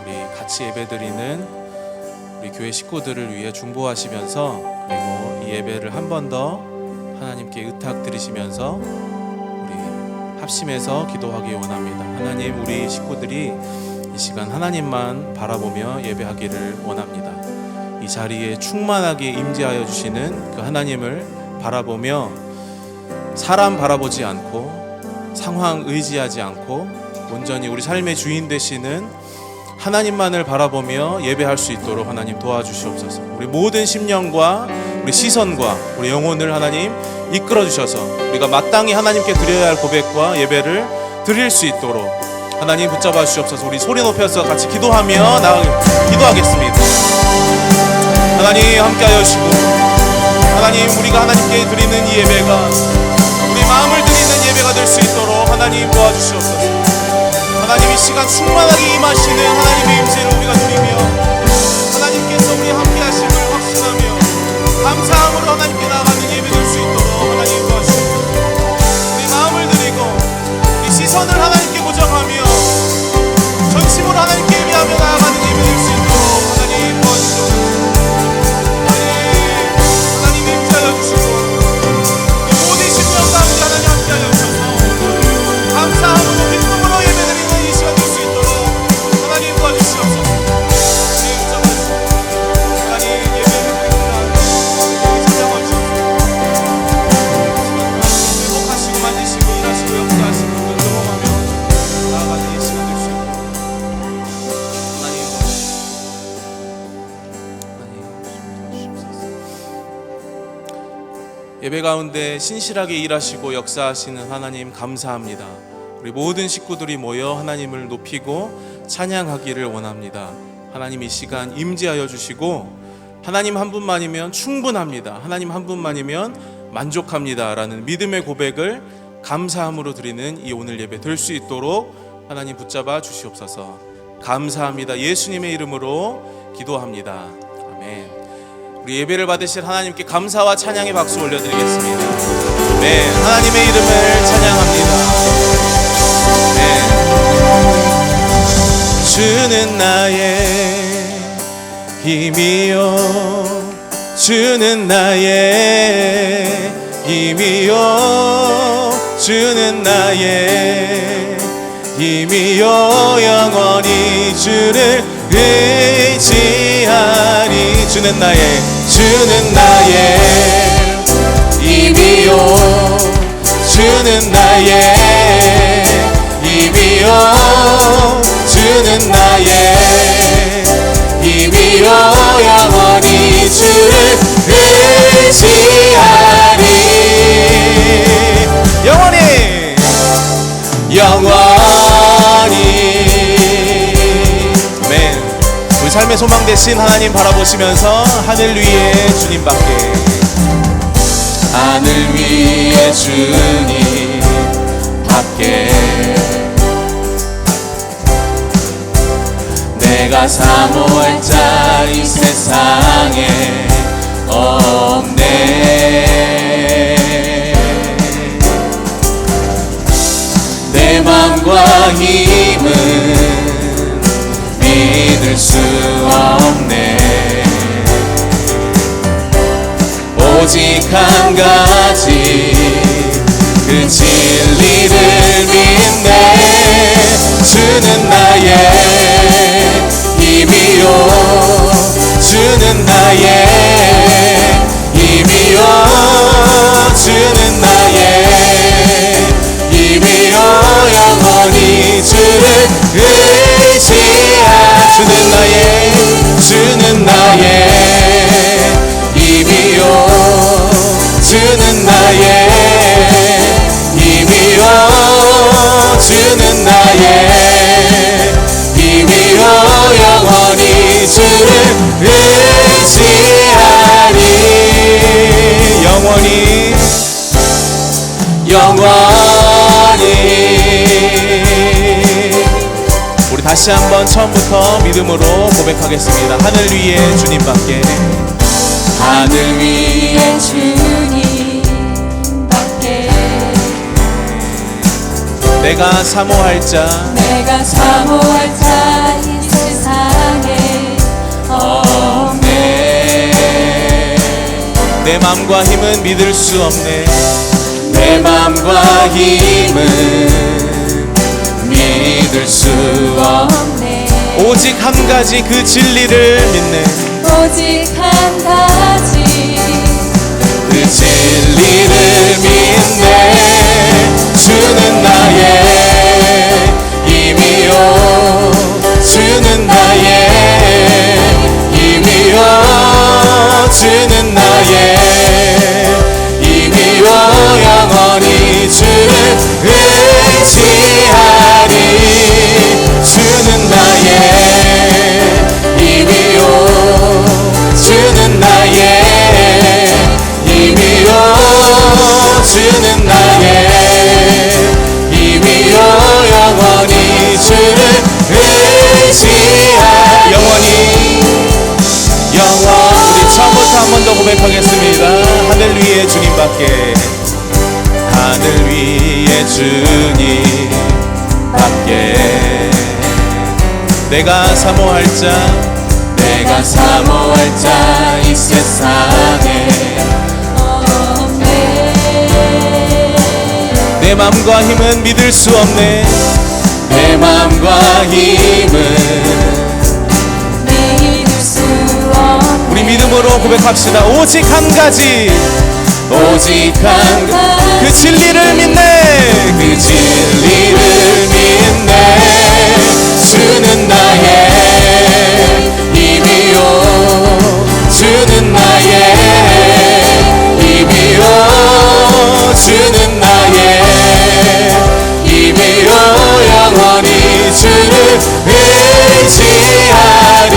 우리 같이 예배드리는 우리 교회 식구들을 위해 중보하시면서, 그리고 이 예배를 한 번 더 하나님께 의탁드리시면서 우리 합심해서 기도하기 원합니다. 하나님, 우리 식구들이 이 시간 하나님만 바라보며 예배하기를 원합니다. 이 자리에 충만하게 임재하여 주시는 그 하나님을 바라보며 사람 바라보지 않고 상황 의지하지 않고 온전히 우리 삶의 주인 되시는 하나님만을 바라보며 예배할 수 있도록 하나님 도와주시옵소서. 우리 모든 심령과 우리 시선과 우리 영혼을 하나님 이끌어 주셔서 우리가 마땅히 하나님께 드려야 할 고백과 예배를 드릴 수 있도록 하나님 붙잡아 주시옵소서. 우리 소리 높여서 같이 기도하며 기도하겠습니다. 하나님 함께하여 주시고, 하나님 우리가 하나님께 드리는 이 예배가 우리 마음을 드리는 예배가 될 수 있도록 하나님 도와주시옵소서. 하나님 이 시간 충만하게 임하시는 하나님의 임재를 우리가 누리며 하나님께서 우리 함께 하심을 확신하며 감사함으로 하나님께 나아가는 예배 될 수 있도록 하나님 도와주시옵소서. 우리 마음을 드리고 이 시선을 하나님께 고정하며 전심으로 하나님께 예배하며 나아가는 예배 될 수 있도록 하나님 도와주시옵소서. 하나님 임재하여 주시고 이 모든 심령 가운데 하나님 함께하여 주셔서 감사함으로 기쁨으로 예배드리는 이 시간 될 수 있도록 하나님 도와주시옵소서. 하나님 예배드립니다. 찬양해 주옵소서. 회복하시고 만지시고 일하시고 역사하시고 경험하며 나아가는 이 시간 될 수 있도록 하나님 도와주시옵소서. 예배 가운데 신실하게 일하시고 역사하시는 하나님 감사합니다. 우리 모든 식구들이 모여 하나님을 높이고 찬양하기를 원합니다. 하나님 이 시간 임재하여 주시고, 하나님 한 분만이면 충분합니다, 하나님 한 분만이면 만족합니다 라는 믿음의 고백을 감사함으로 드리는 이 오늘 예배 될 수 있도록 하나님 붙잡아 주시옵소서. 감사합니다. 예수님의 이름으로 기도합니다. 아멘. 우리 예배를 받으실 하나님께 감사와 찬양의 박수 올려드리겠습니다. 네, 하나님의 이름을 찬양합니다. 주는 나의 힘이요, 주는 나의 힘이요, 주는 나의 힘이요, 영원히 주를 의지하리. 주는 나의 힘이요, 주는 나의 힘이요, 주는 나의 힘이요, 영원히 주를 의지하리. 영원히 아멘. 우리 삶의 소망 되신 하나님 바라보시면서 하늘 위에 주님밖에, 하늘 위에 주님밖에 내가 사모할 자 이 세상에 없네. 내 맘과 힘은 믿을 수 없네. 오직 한 가지 그 진리를 믿네. 주는 나의 힘이요, 주는 나의 힘이요, 주는 나의 힘이요, 영원히 주를 의지하. 주는 나의 힘이요, 주는 나의 힘이요, 주는 나의 힘이요, 영원히 주를 의지하리. 영원히. 우리 다시 한번 처음부터 믿음으로 고백하겠습니다. 하늘 위에 주님밖에, 하늘 위에 주님밖에 내가 사모할 자, 내가 사모할 자 이 세상 맘과 힘은 믿을 수 없네. 내 맘과 힘은 믿을 수 없네. 오직 한 가지 그 진리를 믿네. 오직 한 가지 그 진리를 믿네. 주는 나의 힘이요, 주는 나의 힘이요, 주는 나의 힘이요. 영원히 주를 의지하리. 주는 나의 힘이요, 주는 나의 힘이요, 주는 나의 힘이요. 영원히 주를 의지하리. 영원히 우리 처음부터 한 번 더 고백하겠습니다. 하늘 위에 주님밖에, 하늘 위에 주님밖에 내가 사모할 자, 내가 사모할 자 이 세상에 없네. 내 맘과 힘은 믿을 수 없네. 내 맘과 힘은 믿을 수 없네. 우리 믿음으로 고백합시다. 오직 한 가지, 오직 한 가지 그 진리를 믿네. 그 진리를 믿네. 주는 나의 힘이요, 주는 나의 힘이요, 주는 나의 힘이요. 영원히 주를 의지하리.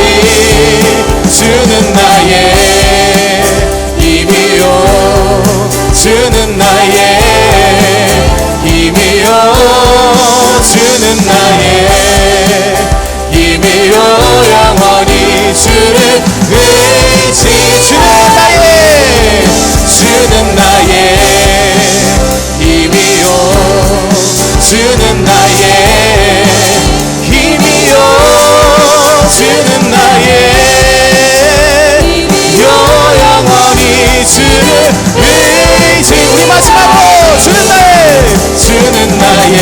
주는 나의 힘이요, 주는 나의 힘이요, 주는 나의 힘이요. 영원히 주를 의지. 주는 나의 힘이요, 주는 나의 힘이요, 주는 나의 힘이요. 영원히 주를 의지. 우리 마지막으로 주는 나의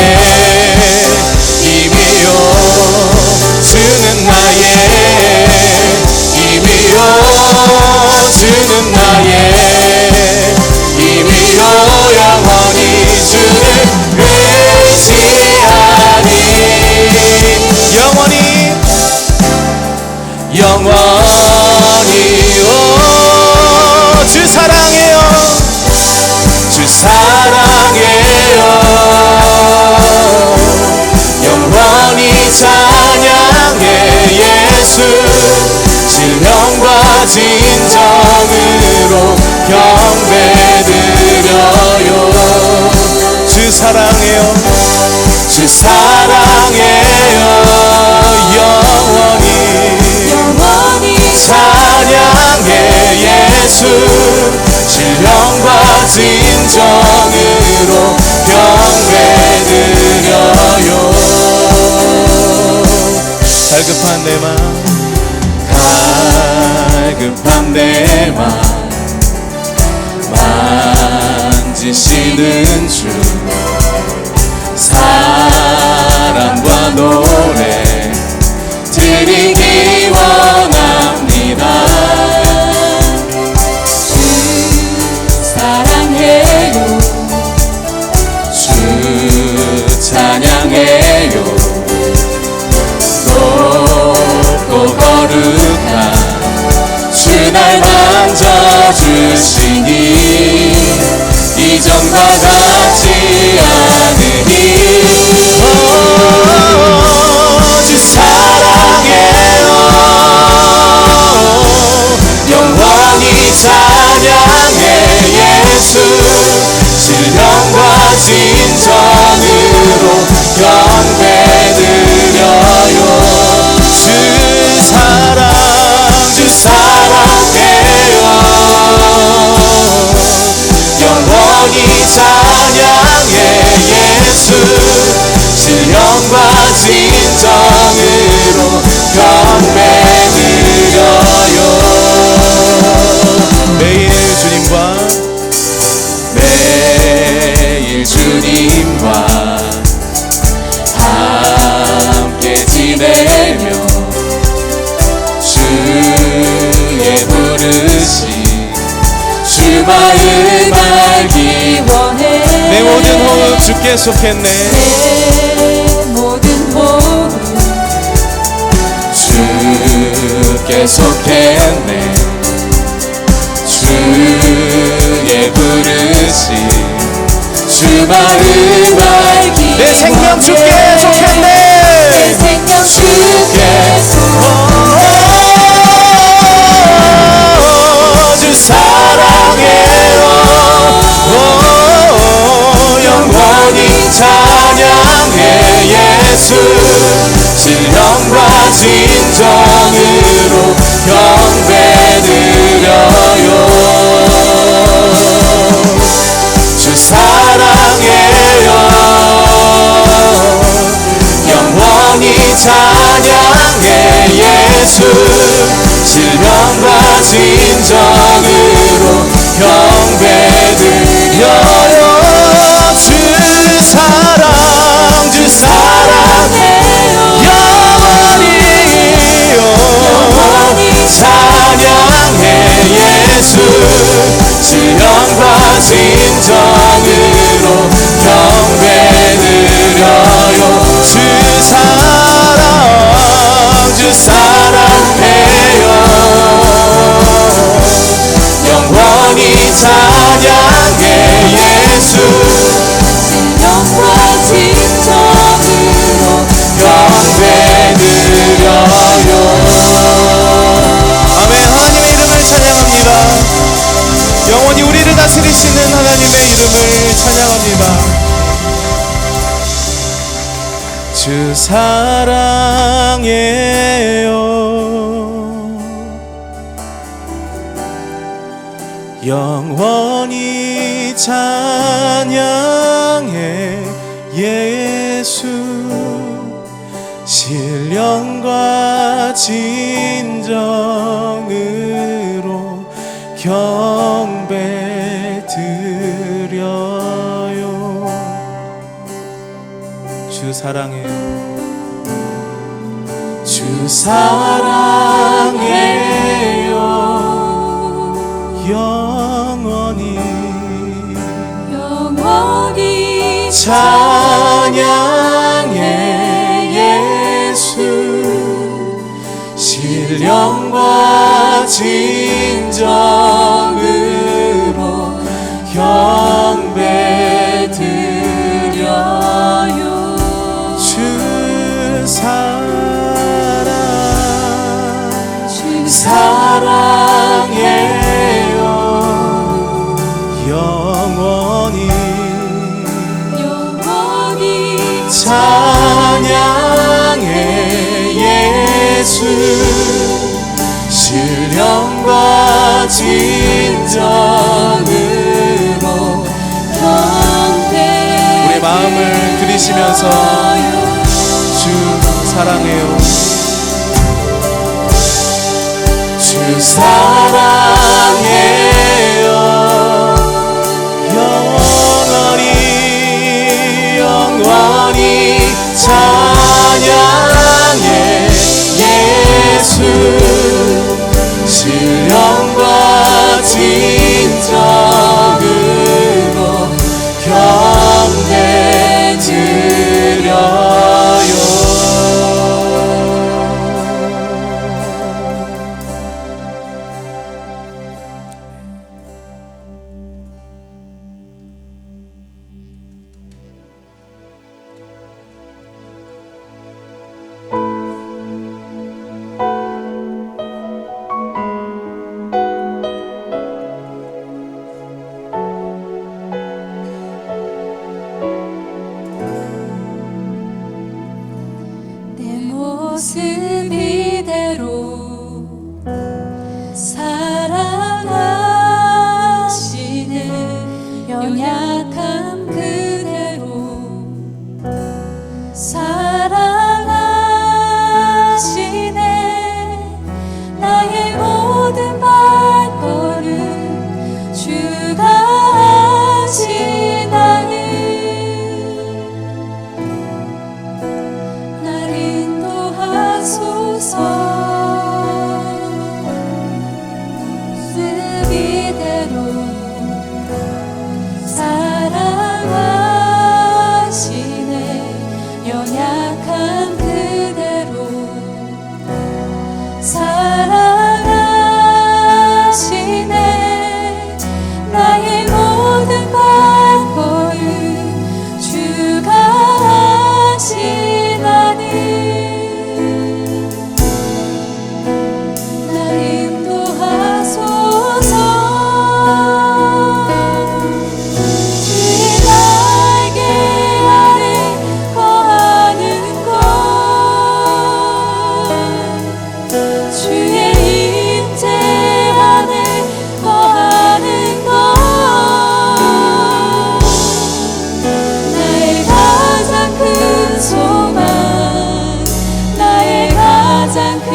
힘이요, 주는 나의 힘이요, 주는 나의 힘이요. 영원히 주를 의지하리. 영원히 주 사랑해요. 주 사랑해요. 영원히 찬양해 예수. 신령과 진정으로 경배드려요. 주 사랑해요. 주 사랑해요. 영원히 찬양해 예수. 신령과 진정으로 경배드려요. 갈급한 내 맘, 갈급한 내 맘 만지시는 주. 사랑과 노래 드리기 원합니다. 주 사랑해요, 주 찬양해요. 높고 거룩한 주 날 만져주시니 이전과 같지 않으니. 주 사랑해요. 영원히 찬양해 예수. 신령과 진정으로 경배드려요. 주 사랑해요. 영원히 찬양해 예수. 신령과 진정으로 경배드려요. 매일 주님과 마음 알기 원해. 내 모든 호흡 주께 속했네. 내 모든 호흡 주께 속했네. 주의 부르심 주 마음 알기 내 생명 주께 원해. 속했네. 내 생명 주께 속했네. 주 사랑해요. 영원히 찬양해. 예수 신령과 진정으로 경배드려요. 주 사랑해요. 영원히 찬양해. 예수 신령과 진정으로 경배드려요. 주 사랑해요. 영원히 찬양해. 예수 신령과 진정으로 경배드려요. 주 사랑해요. 영원히 찬양해. 예수 신령과 진정으로 경배드려요. 아멘. 하나님의 이름을 찬양합니다. 영원히 우리를 다스리시는 하나님의 이름을 찬양합니다. 주 사랑해요. 영원히 찬양해. 예수 신령과 진정으로 경배드려요. 주 사랑해요. 주 사랑해요. 영원히 찬양해. 예수 신령과 진정으로 경배드려요. 주 사랑해요. 영원히 찬양해. 예수 신령과 진정으로 경배드려요. 우리 마음을 들이시면서 주 사랑해요. 주 사랑해요. 영원히 찬양해. 예수 신령과 진정으로 경배드려요. 주의 임재 안에 거하는 것 나의 가장 큰 소망 나의 가장 큰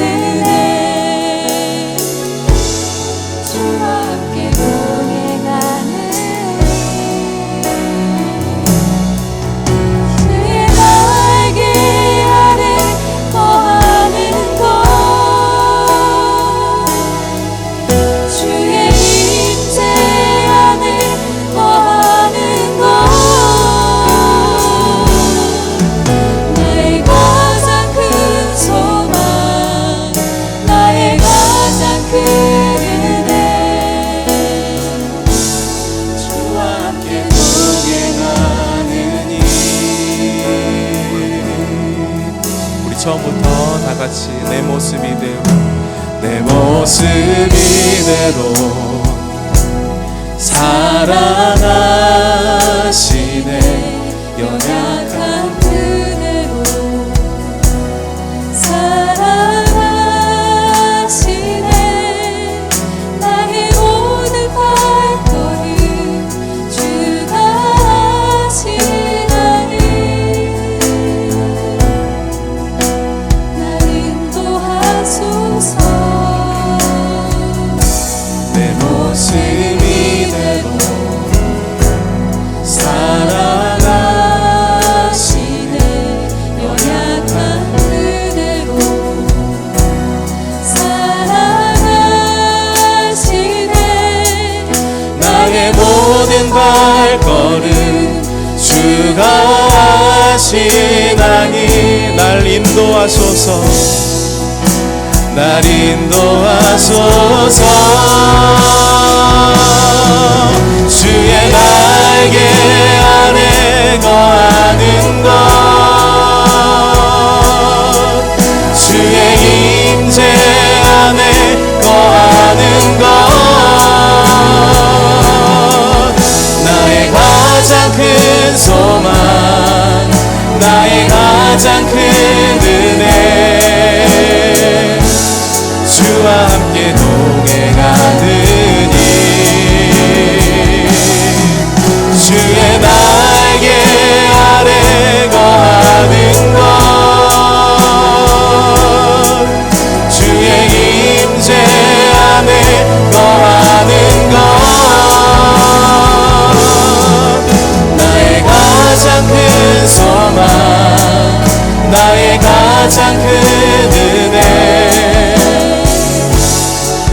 은혜 주와 함께 동행하는 주의 날개 아래 거하는 것 주의 임재 안에 거하는 것 나의 가장 큰 소망 나의 가장 큰 은혜 주와 함께 동행하느니 우리 처음부터 다 같이 내 모습 이대로 내 모습 이대로 사랑하시네 연약한 그대로 사랑하시네 나의 모든 발걸음 주가 하시나니 날 인도하소서 내 모습 이대로 사랑하시네 연약한 그대로 사랑하시네 나의 모든 발걸음 주가 하시나니 날 인도하소서 날 인도하소서 주의 날개 안에 거하는 것 주의 임재 안에 거하는 것 나의 가장 큰 소망 나의 가장 큰 은혜 주와 함께 동행하느니 주의 날개 아래 거하는 것 주의 임재 안에 거하는 것 나의 가장 큰 소망 나의 가장 큰 은혜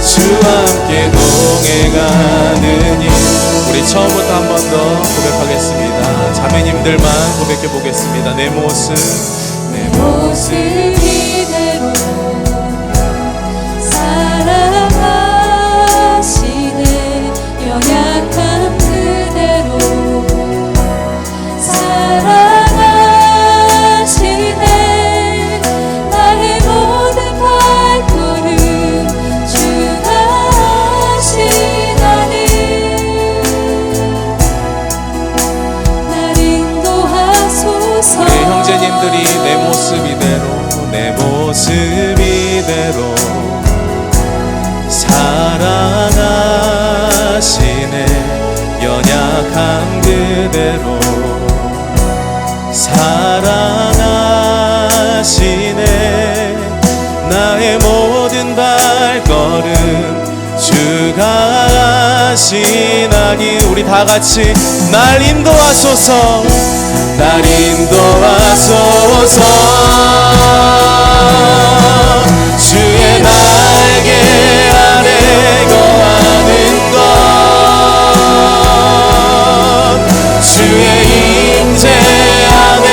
주와 함께 동행하느니 우리 처음부터 한 번 더 고백하겠습니다. 자매님들만 고백해 보겠습니다. 내 모습 모습 이대로 사랑하시네 연약한 그대로 사랑하시네 나의 모든 발걸음 주가 하시나니 날 인도하소서 우리 형제님들이 내 모습 이대로 내 모습 이대로 사랑하시네 연약한 그대로 사랑하시네 나의 모든 발걸음 주가 하시나니 우리 다 같이 날 인도하소서 날 인도하소서 주의 날개 아래 거하는 것 주의 임재 안에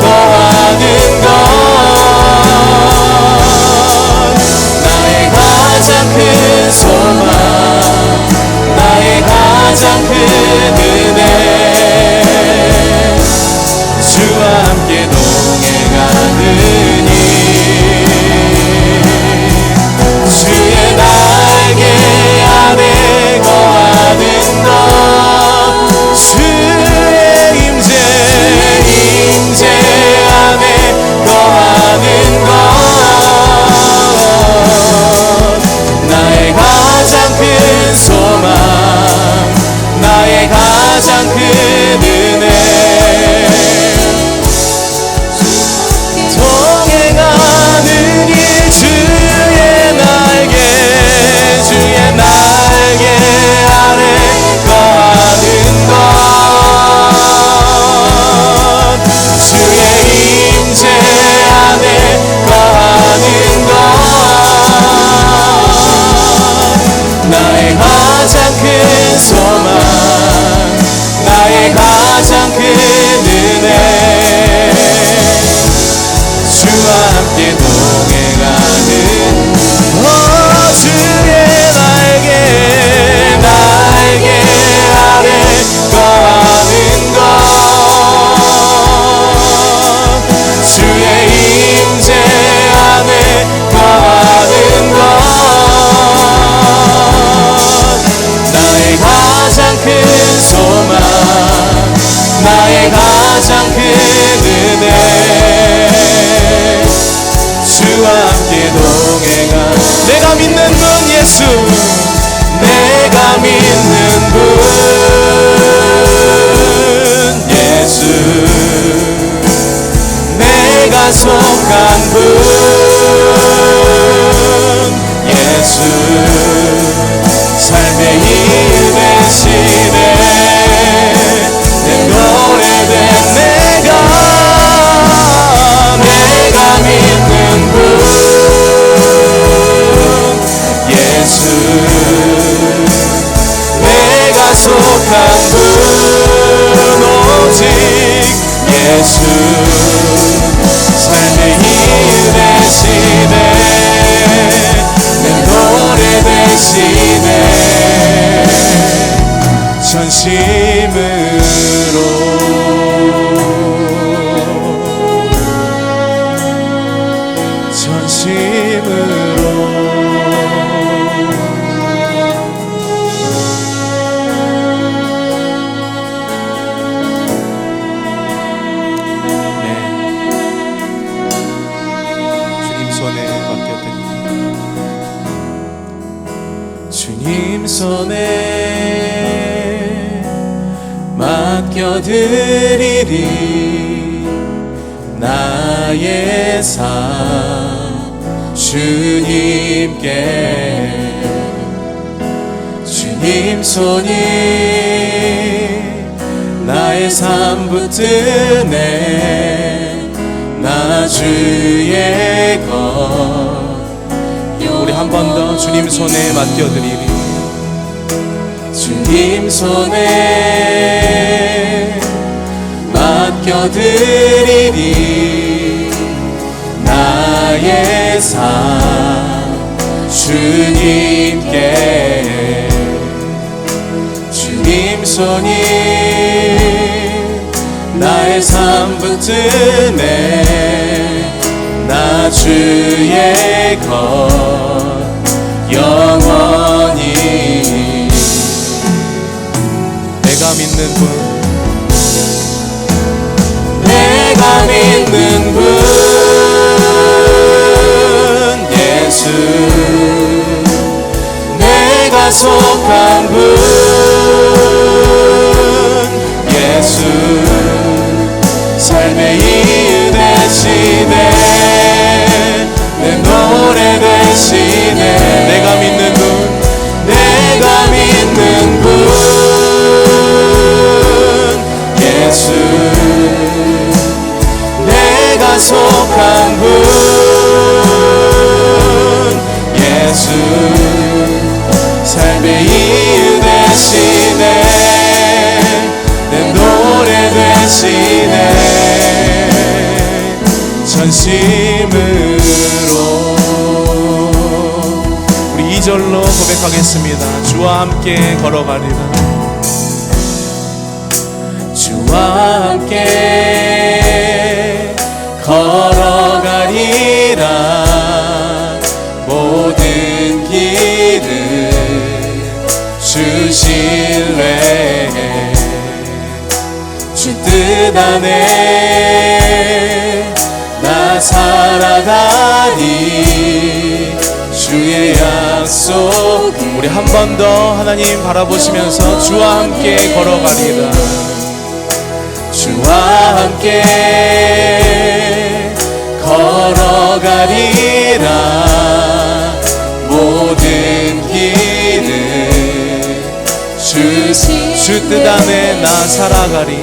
거하는 것 나의 가장 큰 소망 나의 가장 큰 은혜 주와 함께 동행하느니 주의 날개 안에 거하는 것 주의 임재 안에 거하는 것 주님 손에 맡겨드리리 나의 삶 주님께 주님 손이 나의 삶 붙드네 나 주의 것 우리 한 번 더 주님 손에 맡겨드리리 주님 손에 맡겨드리리 나의 삶 주님께 주님 손이 나의 삶 붙드네 나 주의 것 영원히 내가 믿는 분 내가 믿는 분 예수 내가 속한 분 예수 삶의 이유 되시네 내 노래 되시네 내가 믿는 분 내가 믿는 분 예수 내가 속한 분 예수 삶의 이유 되시네 내 노래 되시네 전심으로 우리 2절로 고백하겠습니다 주와 함께 걸어가리라 주와 함께 걸어가리라 모든 길을 주 신뢰해 주 뜻 안에 나 살아가니 주의 약속 우리 한 번 더 하나님 바라보시면서 주와 함께 걸어가리라 주와 함께 걸어가리라 모든 길을 주 뜻 안에 나 살아가리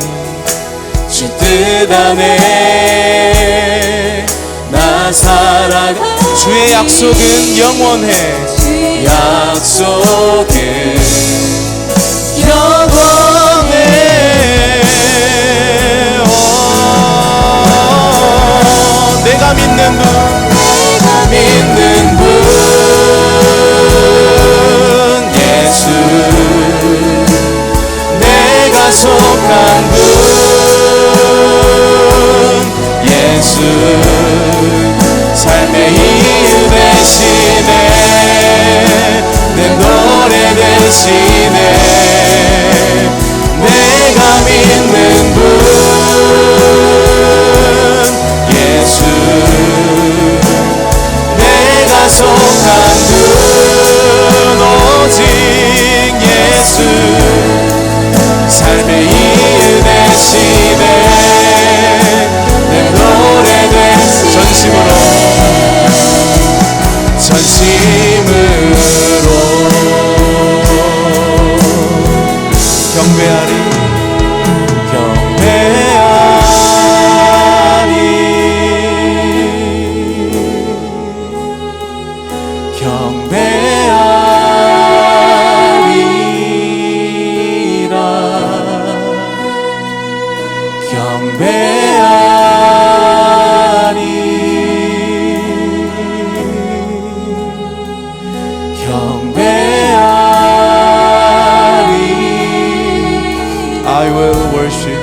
주 뜻 안에 나 살아가 주의 약속은 영원해 약속은 영원해 내가 믿는 분 내가 믿는 분 예수 내가 속한 분 예수 삶의 이유 되시네 내 노래 되시네 내가 믿는 분 예수 내가 속한 분 오직 예수 삶의 이유 되시네 내 노래 되시네 전심으로 경배하리 I will worship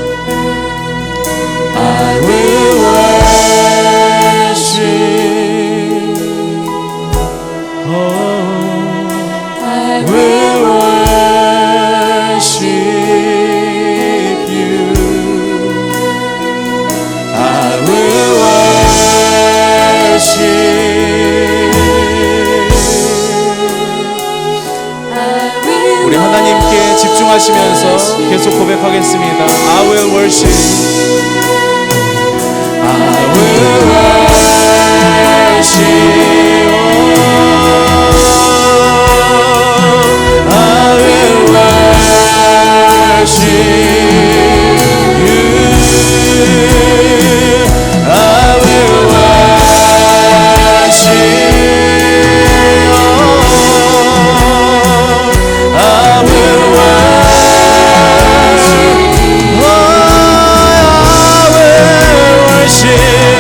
I will worship oh 찬양하시면서 계속 고백하겠습니다. I will worship. I will worship. I will worship you. I will worship.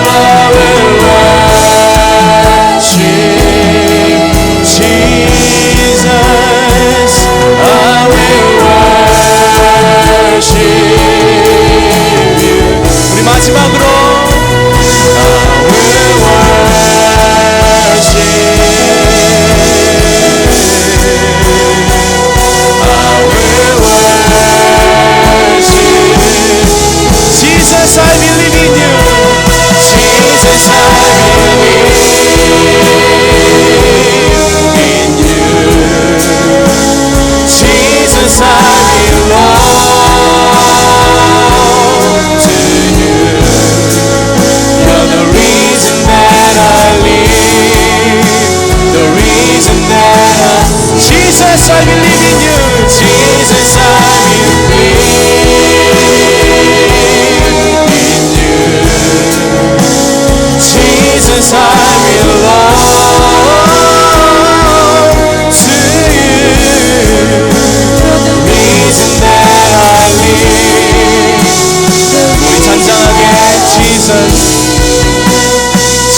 I will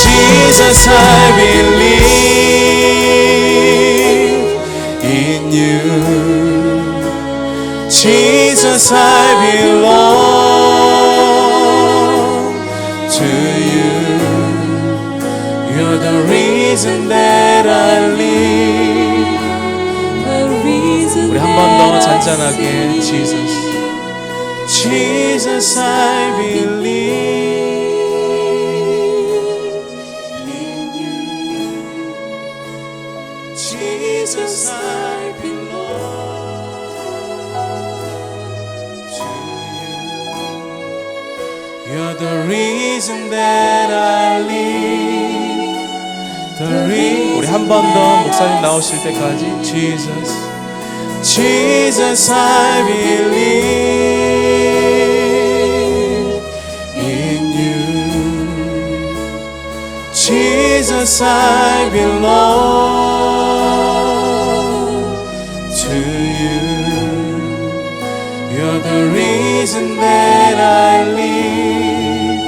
Jesus, I believe in you. Jesus, I belong to you. You're the reason that I live. 우리 한 번 더 잔잔하게 Jesus. Jesus, I believe. Jesus, I belong to you. You're the reason that I live. 우리 한 번 더 목사님 나오실 때까지 Jesus. Jesus, I believe in you. Jesus, I belong to you. You're the reason that I live,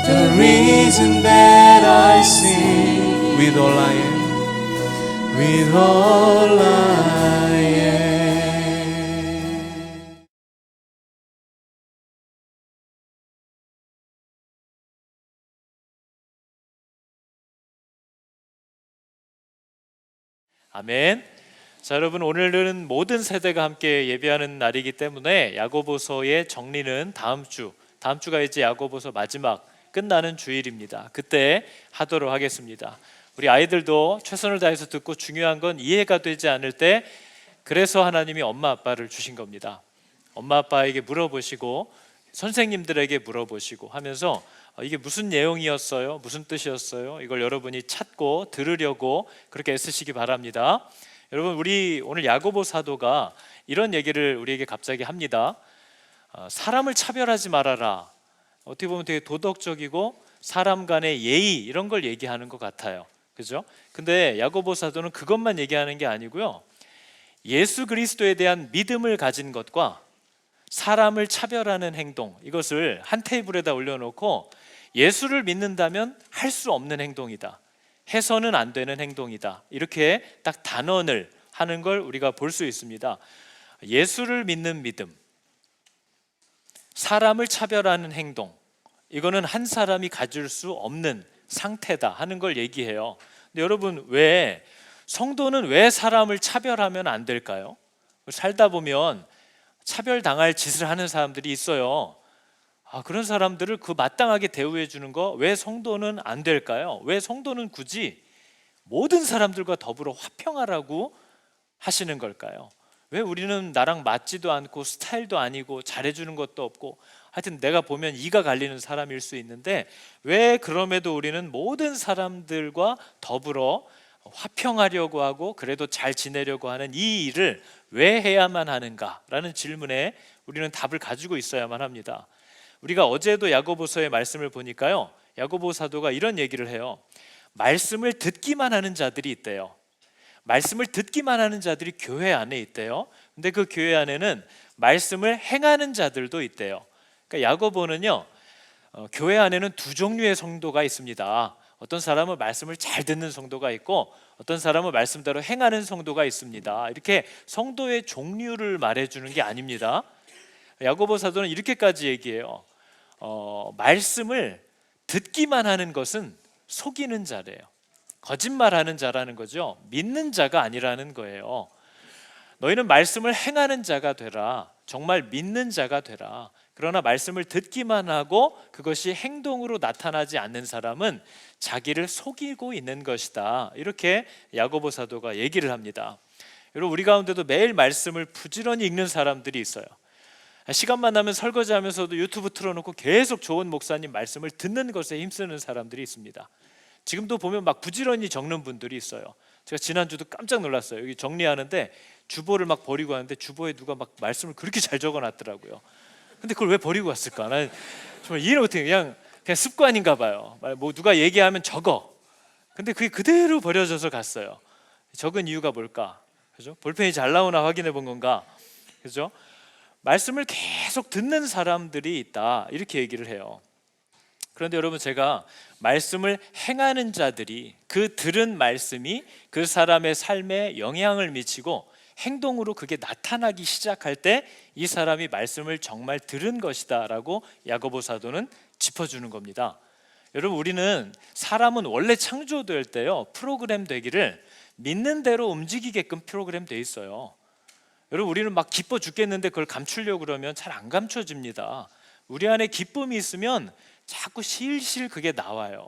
the reason that I sing, With all I am. with all I am. 아멘. 자, 여러분, 오늘은 모든 세대가 함께 예배하는 날이기 때문에 야고보서의 정리는 다음 주가 이제 야고보서 마지막 끝나는 주일입니다. 그때 하도록 하겠습니다. 우리 아이들도 최선을 다해서 듣고, 중요한 건 이해가 되지 않을 때 그래서 하나님이 엄마 아빠를 주신 겁니다. 엄마 아빠에게 물어보시고 선생님들에게 물어보시고 하면서 이게 무슨 내용이었어요? 무슨 뜻이었어요? 이걸 여러분이 찾고 들으려고 그렇게 애쓰시기 바랍니다. 여러분, 우리 오늘 야고보 사도가 이런 얘기를 우리에게 갑자기 합니다. 사람을 차별하지 말아라. 어떻게 보면 되게 도덕적이고 사람 간의 예의 이런 걸 얘기하는 것 같아요. 그죠? 근데 야고보 사도는 그것만 얘기하는 게 아니고요, 예수 그리스도에 대한 믿음을 가진 것과 사람을 차별하는 행동, 이것을 한 테이블에다 올려놓고 예수를 믿는다면 할 수 없는 행동이다, 해서는 안 되는 행동이다, 이렇게 딱 단언을 하는 걸 우리가 볼 수 있습니다. 예수를 믿는 믿음, 사람을 차별하는 행동, 이거는 한 사람이 가질 수 없는 상태다 하는 걸 얘기해요. 근데 여러분, 왜 성도는 왜 사람을 차별하면 안 될까요? 살다 보면 차별당할 짓을 하는 사람들이 있어요. 그런 사람들을 그 마땅하게 대우해 주는 거 왜 성도는 안 될까요? 왜 성도는 굳이 모든 사람들과 더불어 화평하라고 하시는 걸까요? 왜 우리는 나랑 맞지도 않고 스타일도 아니고 잘해주는 것도 없고 하여튼 내가 보면 이가 갈리는 사람일 수 있는데 왜 그럼에도 우리는 모든 사람들과 더불어 화평하려고 하고 그래도 잘 지내려고 하는 이 일을 왜 해야만 하는가라는 질문에 우리는 답을 가지고 있어야만 합니다. 우리가 어제도 야고보서의 말씀을 보니까요, 야고보 사도가 이런 얘기를 해요. 말씀을 듣기만 하는 자들이 있대요. 말씀을 듣기만 하는 자들이 교회 안에 있대요. 근데 그 교회 안에는 말씀을 행하는 자들도 있대요. 그러니까 야고보는요, 교회 안에는 두 종류의 성도가 있습니다. 어떤 사람은 말씀을 잘 듣는 성도가 있고 어떤 사람은 말씀대로 행하는 성도가 있습니다. 이렇게 성도의 종류를 말해주는 게 아닙니다. 야고보 사도는 이렇게까지 얘기해요. 말씀을 듣기만 하는 것은 속이는 자래요. 거짓말하는 자라는 거죠. 믿는 자가 아니라는 거예요. 너희는 말씀을 행하는 자가 되라. 정말 믿는 자가 되라. 그러나 말씀을 듣기만 하고 그것이 행동으로 나타나지 않는 사람은 자기를 속이고 있는 것이다. 이렇게 야고보 사도가 얘기를 합니다. 여러분, 우리 가운데도 매일 말씀을 부지런히 읽는 사람들이 있어요. 시간만 나면 설거지하면서도 유튜브 틀어놓고 계속 좋은 목사님 말씀을 듣는 것에 힘쓰는 사람들이 있습니다. 지금도 보면 막 부지런히 적는 분들이 있어요. 제가 지난주도 깜짝 놀랐어요. 여기 정리하는데 주보를 막 버리고 하는데 주보에 누가 막 말씀을 그렇게 잘 적어놨더라고요. 근데 그걸 왜 버리고 왔을까? 나는 정말 이해를 못해요. 그냥 습관인가 봐요. 뭐 누가 얘기하면 적어. 근데 그게 그대로 버려져서 갔어요. 적은 이유가 뭘까? 그죠? 볼펜이 잘 나오나 확인해 본 건가? 그죠? 말씀을 계속 듣는 사람들이 있다. 이렇게 얘기를 해요. 그런데 여러분, 제가 말씀을 행하는 자들이 그 들은 말씀이 그 사람의 삶에 영향을 미치고 행동으로 그게 나타나기 시작할 때 이 사람이 말씀을 정말 들은 것이다 라고 야고보 사도는 짚어주는 겁니다. 여러분, 우리는 사람은 원래 창조될 때요, 프로그램 되기를 믿는 대로 움직이게끔 프로그램 돼 있어요. 여러분, 우리는 막 기뻐 죽겠는데 그걸 감추려고 그러면 잘 안 감춰집니다. 우리 안에 기쁨이 있으면 자꾸 실실 그게 나와요.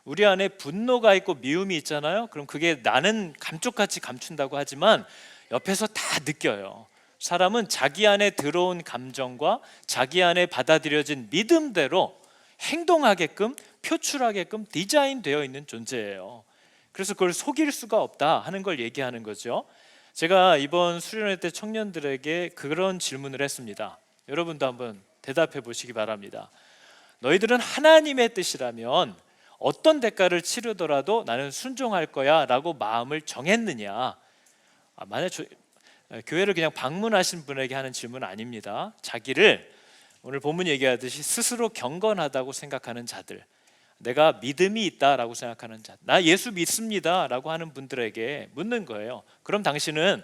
우리 안에 분노가 있고 미움이 있잖아요. 그럼 그게 나는 감쪽같이 감춘다고 하지만 옆에서 다 느껴요. 사람은 자기 안에 들어온 감정과 자기 안에 받아들여진 믿음대로 행동하게끔 표출하게끔 디자인되어 있는 존재예요. 그래서 그걸 속일 수가 없다 하는 걸 얘기하는 거죠. 제가 이번 수련회 때 청년들에게 그런 질문을 했습니다. 여러분도 한번 대답해 보시기 바랍니다. 너희들은 하나님의 뜻이라면 어떤 대가를 치르더라도 나는 순종할 거야 라고 마음을 정했느냐? 만약 교회를 그냥 방문하신 분에게 하는 질문은 아닙니다. 자기를 오늘 본문 얘기하듯이 스스로 경건하다고 생각하는 자들, 내가 믿음이 있다라고 생각하는 자, 나 예수 믿습니다라고 하는 분들에게 묻는 거예요. 그럼 당신은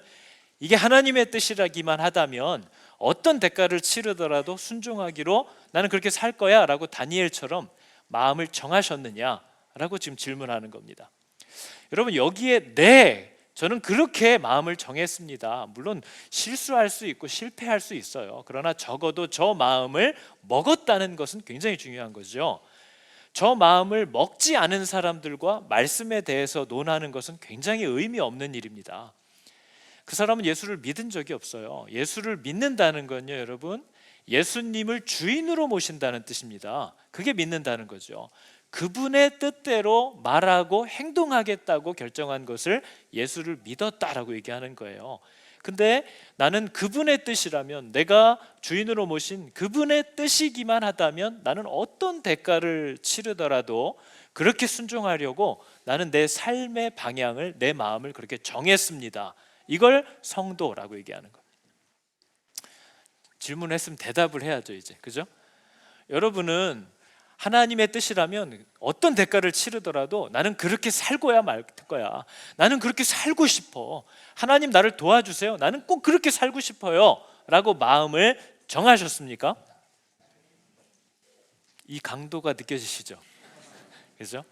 이게 하나님의 뜻이라기만 하다면 어떤 대가를 치르더라도 순종하기로 나는 그렇게 살 거야 라고 다니엘처럼 마음을 정하셨느냐라고 지금 질문하는 겁니다. 여러분, 여기에 저는 그렇게 마음을 정했습니다. 물론 실수할 수 있고 실패할 수 있어요. 그러나 적어도 저 마음을 먹었다는 것은 굉장히 중요한 거죠. 저 마음을 먹지 않은 사람들과 말씀에 대해서 논하는 것은 굉장히 의미 없는 일입니다. 그 사람은 예수를 믿은 적이 없어요. 예수를 믿는다는 건요, 여러분, 예수님을 주인으로 모신다는 뜻입니다. 그게 믿는다는 거죠. 그분의 뜻대로 말하고 행동하겠다고 결정한 것을 예수를 믿었다라고 얘기하는 거예요. 근데 나는 그분의 뜻이라면, 내가 주인으로 모신 그분의 뜻이기만 하다면 나는 어떤 대가를 치르더라도 그렇게 순종하려고 나는 내 삶의 방향을, 내 마음을 그렇게 정했습니다. 이걸 성도라고 얘기하는 거예요. 질문했으면 대답을 해야죠, 이제. 그죠? 여러분은 하나님의 뜻이라면 어떤 대가를 치르더라도 나는 그렇게 살고야 말 거야. 나는 그렇게 살고 싶어. 하나님 나를 도와주세요. 나는 꼭 그렇게 살고 싶어요. 라고 마음을 정하셨습니까? 이 강도가 느껴지시죠? 그죠?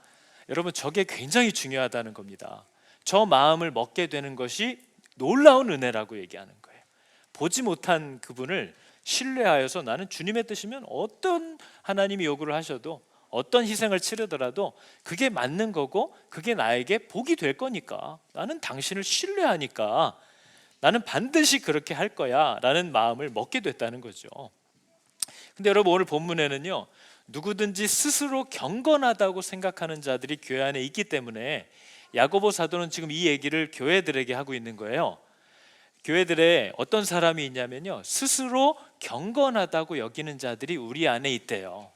여러분, 저게 굉장히 중요하다는 겁니다. 저 마음을 먹게 되는 것이 놀라운 은혜라고 얘기하는 거예요. 보지 못한 그분을 신뢰하여서 나는 주님의 뜻이면 어떤 하나님이 요구를 하셔도 어떤 희생을 치르더라도 그게 맞는 거고 그게 나에게 복이 될 거니까, 나는 당신을 신뢰하니까 나는 반드시 그렇게 할 거야 라는 마음을 먹게 됐다는 거죠. 근데 여러분, 오늘 본문에는요, 누구든지 스스로 경건하다고 생각하는 자들이 교회 안에 있기 때문에 야고보 사도는 지금 이 얘기를 교회들에게 하고 있는 거예요. 교회들에 어떤 사람이 있냐면요, 스스로 경건하다고 여기는 자들이 우리 안에 있대요.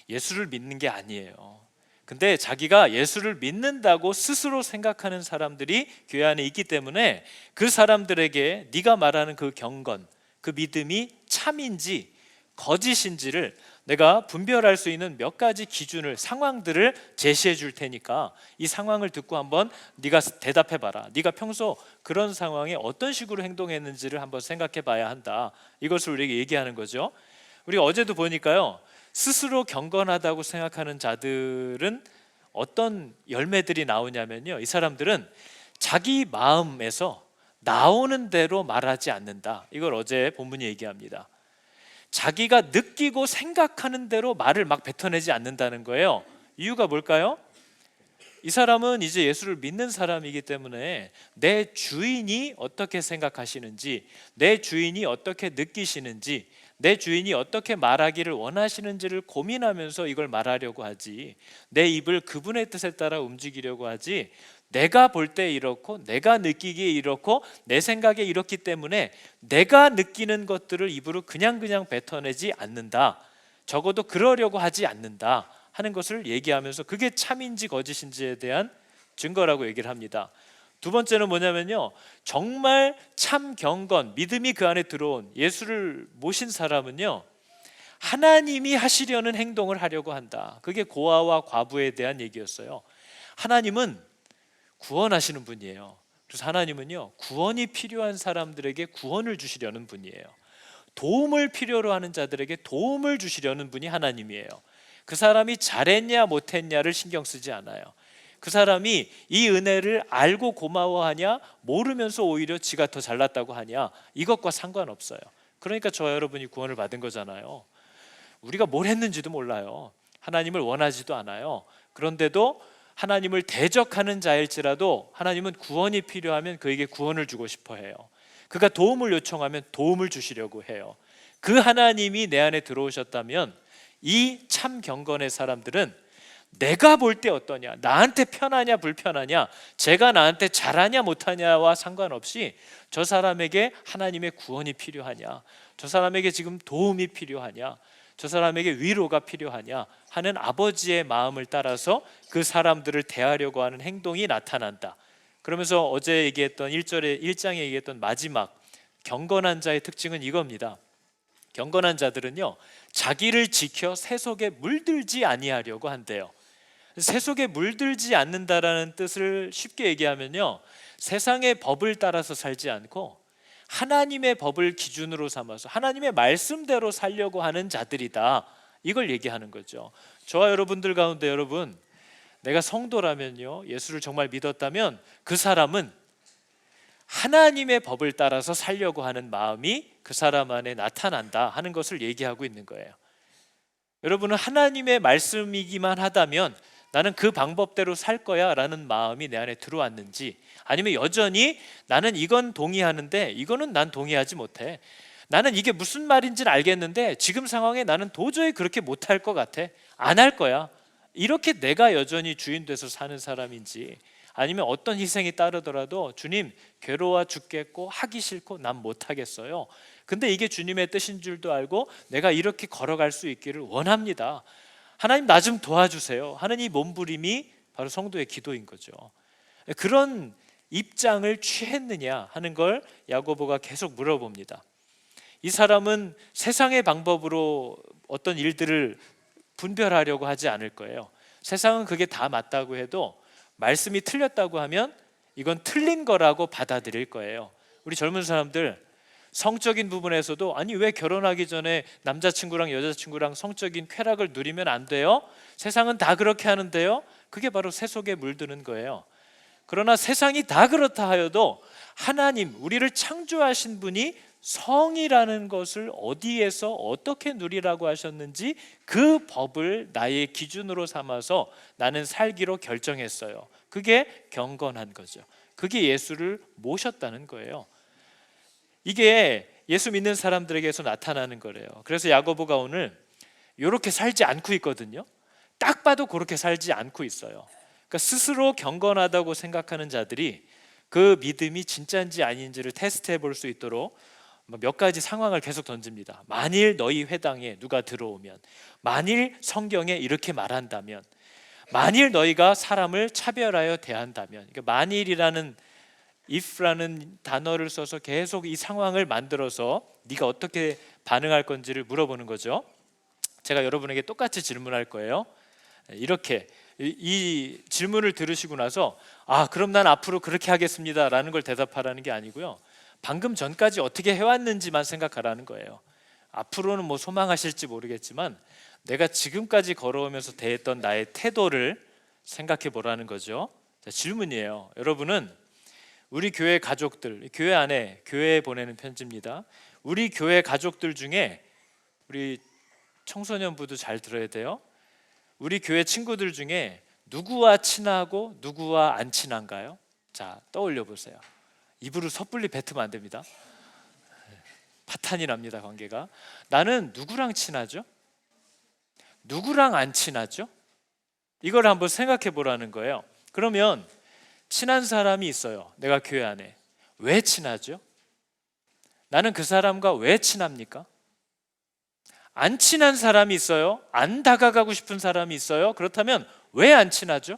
예수를 믿는 게 아니에요. 근데 자기가 예수를 믿는다고 스스로 생각하는 사람들이 교회 안에 있기 때문에 그 사람들에게 네가 말하는 그 경건, 그 믿음이 참인지 거짓인지를 내가 분별할 수 있는 몇 가지 기준을, 상황들을 제시해 줄 테니까 이 상황을 듣고 한번 네가 대답해 봐라. 네가 평소 그런 상황에 어떤 식으로 행동했는지를 한번 생각해 봐야 한다. 이것을 우리에게 얘기하는 거죠. 우리 어제도 보니까요, 스스로 경건하다고 생각하는 자들은 어떤 열매들이 나오냐면요, 이 사람들은 자기 마음에서 나오는 대로 말하지 않는다. 이걸 어제 본문이 얘기합니다. 자기가 느끼고 생각하는 대로 말을 막 뱉어내지 않는다는 거예요. 이유가 뭘까요? 이 사람은 이제 예수를 믿는 사람이기 때문에 내 주인이 어떻게 생각하시는지, 내 주인이 어떻게 느끼시는지, 내 주인이 어떻게 말하기를 원하시는지를 고민하면서 이걸 말하려고 하지, 내 입을 그분의 뜻에 따라 움직이려고 하지, 내가 볼 때 이렇고 내가 느끼기에 이렇고 내 생각에 이렇기 때문에 내가 느끼는 것들을 입으로 그냥 뱉어내지 않는다, 적어도 그러려고 하지 않는다 하는 것을 얘기하면서 그게 참인지 거짓인지에 대한 증거라고 얘기를 합니다. 두 번째는 뭐냐면요, 정말 참 경건, 믿음이 그 안에 들어온 예수를 모신 사람은요, 하나님이 하시려는 행동을 하려고 한다. 그게 고아와 과부에 대한 얘기였어요. 하나님은 구원하시는 분이에요. 그래서 하나님은요, 구원이 필요한 사람들에게 구원을 주시려는 분이에요. 도움을 필요로 하는 자들에게 도움을 주시려는 분이 하나님이에요. 그 사람이 잘했냐 못했냐를 신경 쓰지 않아요. 그 사람이 이 은혜를 알고 고마워하냐, 모르면서 오히려 지가 더 잘났다고 하냐, 이것과 상관없어요. 그러니까 저와 여러분이 구원을 받은 거잖아요. 우리가 뭘 했는지도 몰라요. 하나님을 원하지도 않아요. 그런데도 하나님을 대적하는 자일지라도 하나님은 구원이 필요하면 그에게 구원을 주고 싶어 해요. 그가 도움을 요청하면 도움을 주시려고 해요. 그 하나님이 내 안에 들어오셨다면 이 참 경건의 사람들은 내가 볼 때 어떠냐, 나한테 편하냐 불편하냐, 제가 나한테 잘하냐 못하냐와 상관없이 저 사람에게 하나님의 구원이 필요하냐, 저 사람에게 지금 도움이 필요하냐, 저 사람에게 위로가 필요하냐 하는 아버지의 마음을 따라서 그 사람들을 대하려고 하는 행동이 나타난다. 그러면서 어제 얘기했던 1장에 얘기했던 마지막 경건한 자의 특징은 이겁니다. 경건한 자들은요, 자기를 지켜 새 속에 물들지 아니하려고 한대요. 새 속에 물들지 않는다라는 뜻을 쉽게 얘기하면요, 세상의 법을 따라서 살지 않고 하나님의 법을 기준으로 삼아서 하나님의 말씀대로 살려고 하는 자들이다, 이걸 얘기하는 거죠. 저와 여러분들 가운데 여러분, 내가 성도라면요, 예수를 정말 믿었다면 그 사람은 하나님의 법을 따라서 살려고 하는 마음이 그 사람 안에 나타난다 하는 것을 얘기하고 있는 거예요. 여러분은 하나님의 말씀이기만 하다면 나는 그 방법대로 살 거야 라는 마음이 내 안에 들어왔는지, 아니면 여전히 나는 이건 동의하는데 이거는 난 동의하지 못해, 나는 이게 무슨 말인지는 알겠는데 지금 상황에 나는 도저히 그렇게 못할 것 같아, 안 할 거야, 이렇게 내가 여전히 주인 돼서 사는 사람인지, 아니면 어떤 희생이 따르더라도 주님 괴로워 죽겠고 하기 싫고 난 못하겠어요, 근데 이게 주님의 뜻인 줄도 알고 내가 이렇게 걸어갈 수 있기를 원합니다, 하나님 나 좀 도와주세요 하는 이 몸부림이 바로 성도의 기도인 거죠. 그런 입장을 취했느냐 하는 걸 야고보가 계속 물어봅니다. 이 사람은 세상의 방법으로 어떤 일들을 분별하려고 하지 않을 거예요. 세상은 그게 다 맞다고 해도 말씀이 틀렸다고 하면 이건 틀린 거라고 받아들일 거예요. 우리 젊은 사람들 성적인 부분에서도 아니 왜 결혼하기 전에 남자친구랑 여자친구랑 성적인 쾌락을 누리면 안 돼요? 세상은 다 그렇게 하는데요. 그게 바로 새 속에 물드는 거예요. 그러나 세상이 다 그렇다 하여도 하나님, 우리를 창조하신 분이 성이라는 것을 어디에서 어떻게 누리라고 하셨는지 그 법을 나의 기준으로 삼아서 나는 살기로 결정했어요. 그게 경건한 거죠. 그게 예수를 모셨다는 거예요. 이게 예수 믿는 사람들에게서 나타나는 거래요. 그래서 야고보가 오늘 이렇게 살지 않고 있거든요. 딱 봐도 그렇게 살지 않고 있어요. 그러니까 스스로 경건하다고 생각하는 자들이 그 믿음이 진짜인지 아닌지를 테스트해 볼 수 있도록 몇 가지 상황을 계속 던집니다. 만일 너희 회당에 누가 들어오면, 만일 성경에 이렇게 말한다면, 만일 너희가 사람을 차별하여 대한다면, 그러니까 만일이라는 if라는 단어를 써서 계속 이 상황을 만들어서 네가 어떻게 반응할 건지를 물어보는 거죠. 제가 여러분에게 똑같이 질문할 거예요. 이렇게 이 질문을 들으시고 나서 그럼 난 앞으로 그렇게 하겠습니다 라는 걸 대답하라는 게 아니고요, 방금 전까지 어떻게 해왔는지만 생각하라는 거예요. 앞으로는 뭐 소망하실지 모르겠지만 내가 지금까지 걸어오면서 대했던 나의 태도를 생각해 보라는 거죠. 자, 질문이에요. 여러분은 우리 교회 가족들, 교회 안에, 교회에 보내는 편지입니다. 우리 교회 가족들 중에, 우리 청소년부도 잘 들어야 돼요. 우리 교회 친구들 중에 누구와 친하고 누구와 안 친한가요? 자, 떠올려 보세요. 입으로 섣불리 뱉으면 안 됩니다. 파탄이 납니다, 관계가. 나는 누구랑 친하죠? 누구랑 안 친하죠? 이걸 한번 생각해 보라는 거예요. 그러면 친한 사람이 있어요, 내가 교회 안에. 왜 친하죠? 나는 그 사람과 왜 친합니까? 안 친한 사람이 있어요? 안 다가가고 싶은 사람이 있어요? 그렇다면 왜 안 친하죠?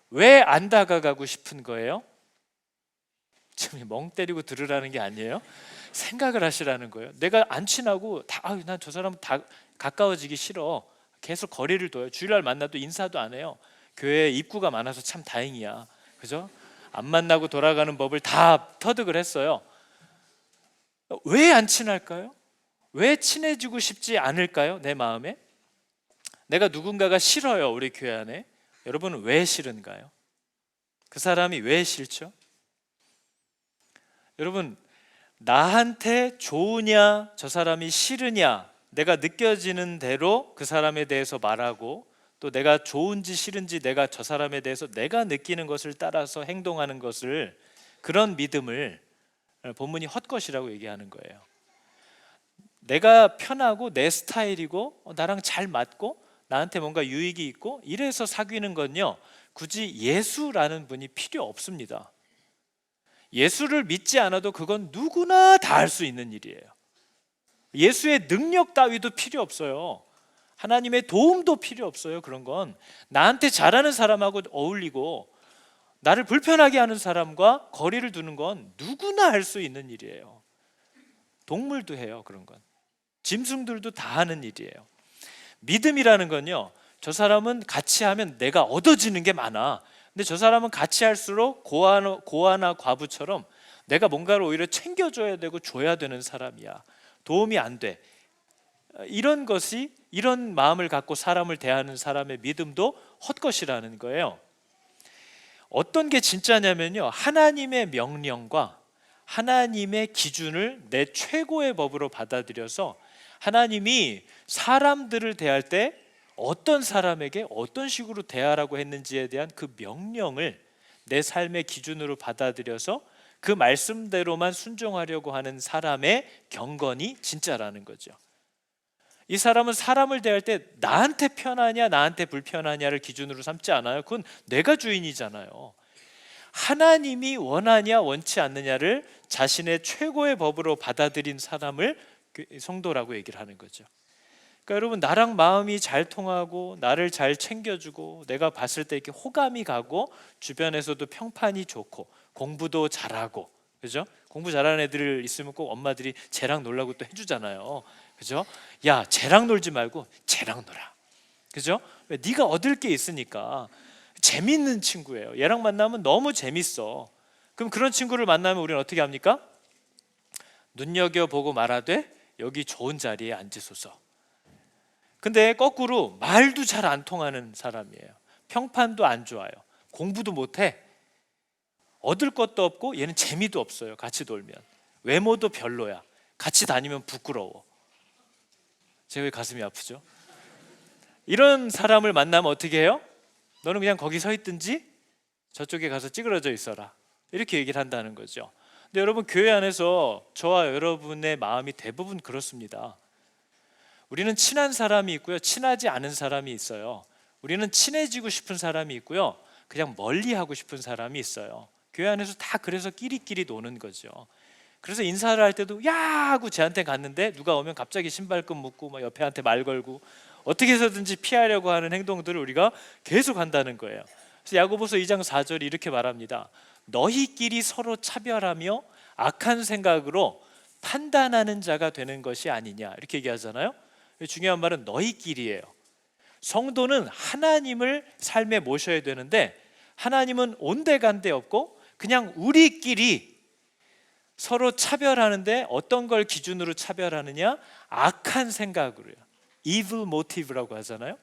왜 안 다가가고 싶은 거예요? 지금 멍 때리고 들으라는 게 아니에요. 생각을 하시라는 거예요. 내가 안 친하고 난 저 사람 다 가까워지기 싫어, 계속 거리를 둬요. 주일날 만나도 인사도 안 해요. 교회에 입구가 많아서 참 다행이야, 그죠? 안 만나고 돌아가는 법을 다 터득을 했어요. 왜 안 친할까요? 왜 친해지고 싶지 않을까요? 내 마음에 내가 누군가가 싫어요, 우리 교회 안에. 여러분은 왜 싫은가요? 그 사람이 왜 싫죠? 여러분, 나한테 좋으냐 저 사람이 싫으냐, 내가 느껴지는 대로 그 사람에 대해서 말하고, 또 내가 좋은지 싫은지 내가 저 사람에 대해서 내가 느끼는 것을 따라서 행동하는 것을, 그런 믿음을 본문이 헛것이라고 얘기하는 거예요. 내가 편하고 내 스타일이고 나랑 잘 맞고 나한테 뭔가 유익이 있고 이래서 사귀는 건요, 굳이 예수라는 분이 필요 없습니다. 예수를 믿지 않아도 그건 누구나 다 할 수 있는 일이에요. 예수의 능력 따위도 필요 없어요. 하나님의 도움도 필요 없어요. 그런 건 나한테 잘하는 사람하고 어울리고 나를 불편하게 하는 사람과 거리를 두는 건 누구나 할 수 있는 일이에요. 동물도 해요, 그런 건. 짐승들도 다 하는 일이에요. 믿음이라는 건요, 저 사람은 같이 하면 내가 얻어지는 게 많아. 근데 저 사람은 같이 할수록 고아나 과부처럼 내가 뭔가를 오히려 챙겨줘야 되고 줘야 되는 사람이야. 도움이 안 돼. 이런 것이, 이런 마음을 갖고 사람을 대하는 사람의 믿음도 헛것이라는 거예요. 어떤 게 진짜냐면요, 하나님의 명령과 하나님의 기준을 내 최고의 법으로 받아들여서 하나님이 사람들을 대할 때 어떤 사람에게 어떤 식으로 대하라고 했는지에 대한 그 명령을 내 삶의 기준으로 받아들여서 그 말씀대로만 순종하려고 하는 사람의 경건이 진짜라는 거죠. 이 사람은 사람을 대할 때 나한테 편하냐 나한테 불편하냐를 기준으로 삼지 않아요. 그건 내가 주인이잖아요. 하나님이 원하냐 원치 않느냐를 자신의 최고의 법으로 받아들인 사람을 성도라고 얘기를 하는 거죠. 그러니까 여러분, 나랑 마음이 잘 통하고 나를 잘 챙겨주고 내가 봤을 때 이렇게 호감이 가고 주변에서도 평판이 좋고 공부도 잘하고, 그죠? 공부 잘하는 애들 있으면 꼭 엄마들이 쟤랑 놀라고 또 해주잖아요, 그죠? 야, 쟤랑 놀지 말고 쟤랑 놀아, 그죠? 왜? 네가 얻을 게 있으니까. 재밌는 친구예요. 얘랑 만나면 너무 재밌어. 그럼 그런 친구를 만나면 우리는 어떻게 합니까? 눈여겨보고 말하되 여기 좋은 자리에 앉으소서. 근데 거꾸로 말도 잘 안 통하는 사람이에요. 평판도 안 좋아요. 공부도 못해. 얻을 것도 없고 얘는 재미도 없어요. 같이 놀면. 외모도 별로야. 같이 다니면 부끄러워. 제가 왜 가슴이 아프죠? 이런 사람을 만나면 어떻게 해요? 너는 그냥 거기 서 있든지 저쪽에 가서 찌그러져 있어라, 이렇게 얘기를 한다는 거죠. 근데 여러분, 교회 안에서 저와 여러분의 마음이 대부분 그렇습니다. 우리는 친한 사람이 있고요, 친하지 않은 사람이 있어요. 우리는 친해지고 싶은 사람이 있고요, 그냥 멀리하고 싶은 사람이 있어요. 교회 안에서 다 그래서 끼리끼리 노는 거죠. 그래서 인사를 할 때도 야 하고 쟤한테 갔는데 누가 오면 갑자기 신발끈 묶고 막 옆에한테 말 걸고 어떻게 해서든지 피하려고 하는 행동들을 우리가 계속 한다는 거예요. 그래서 야고보서 2장 4절이 이렇게 말합니다. 너희끼리 서로 차별하며 악한 생각으로 판단하는 자가 되는 것이 아니냐, 이렇게 얘기하잖아요. 중요한 말은 너희끼리예요. 성도는 하나님을 삶에 모셔야 되는데 하나님은 온데간데 없고 그냥 우리끼리 서로 차별하는데 어떤 걸 기준으로 차별하느냐? 악한 생각으로요. evil motive라고 하잖아요.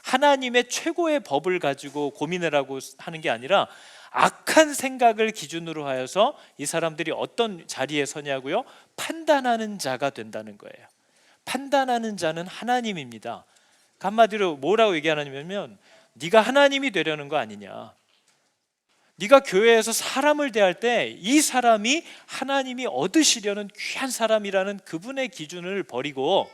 하나님의 최고의 법을 가지고 고민을 하고 하는 게 아니라 악한 생각을 기준으로 하여서 이 사람들이 어떤 자리에 서냐고요? 판단하는 자가 된다는 거예요. 판단하는 자는 하나님입니다. 한마디로 뭐라고 얘기하냐면 네가 하나님이 되려는 거 아니냐. 네가 교회에서 사람을 대할 때 이 사람이 하나님이 얻으시려는 귀한 사람이라는 그분의 기준을 버리고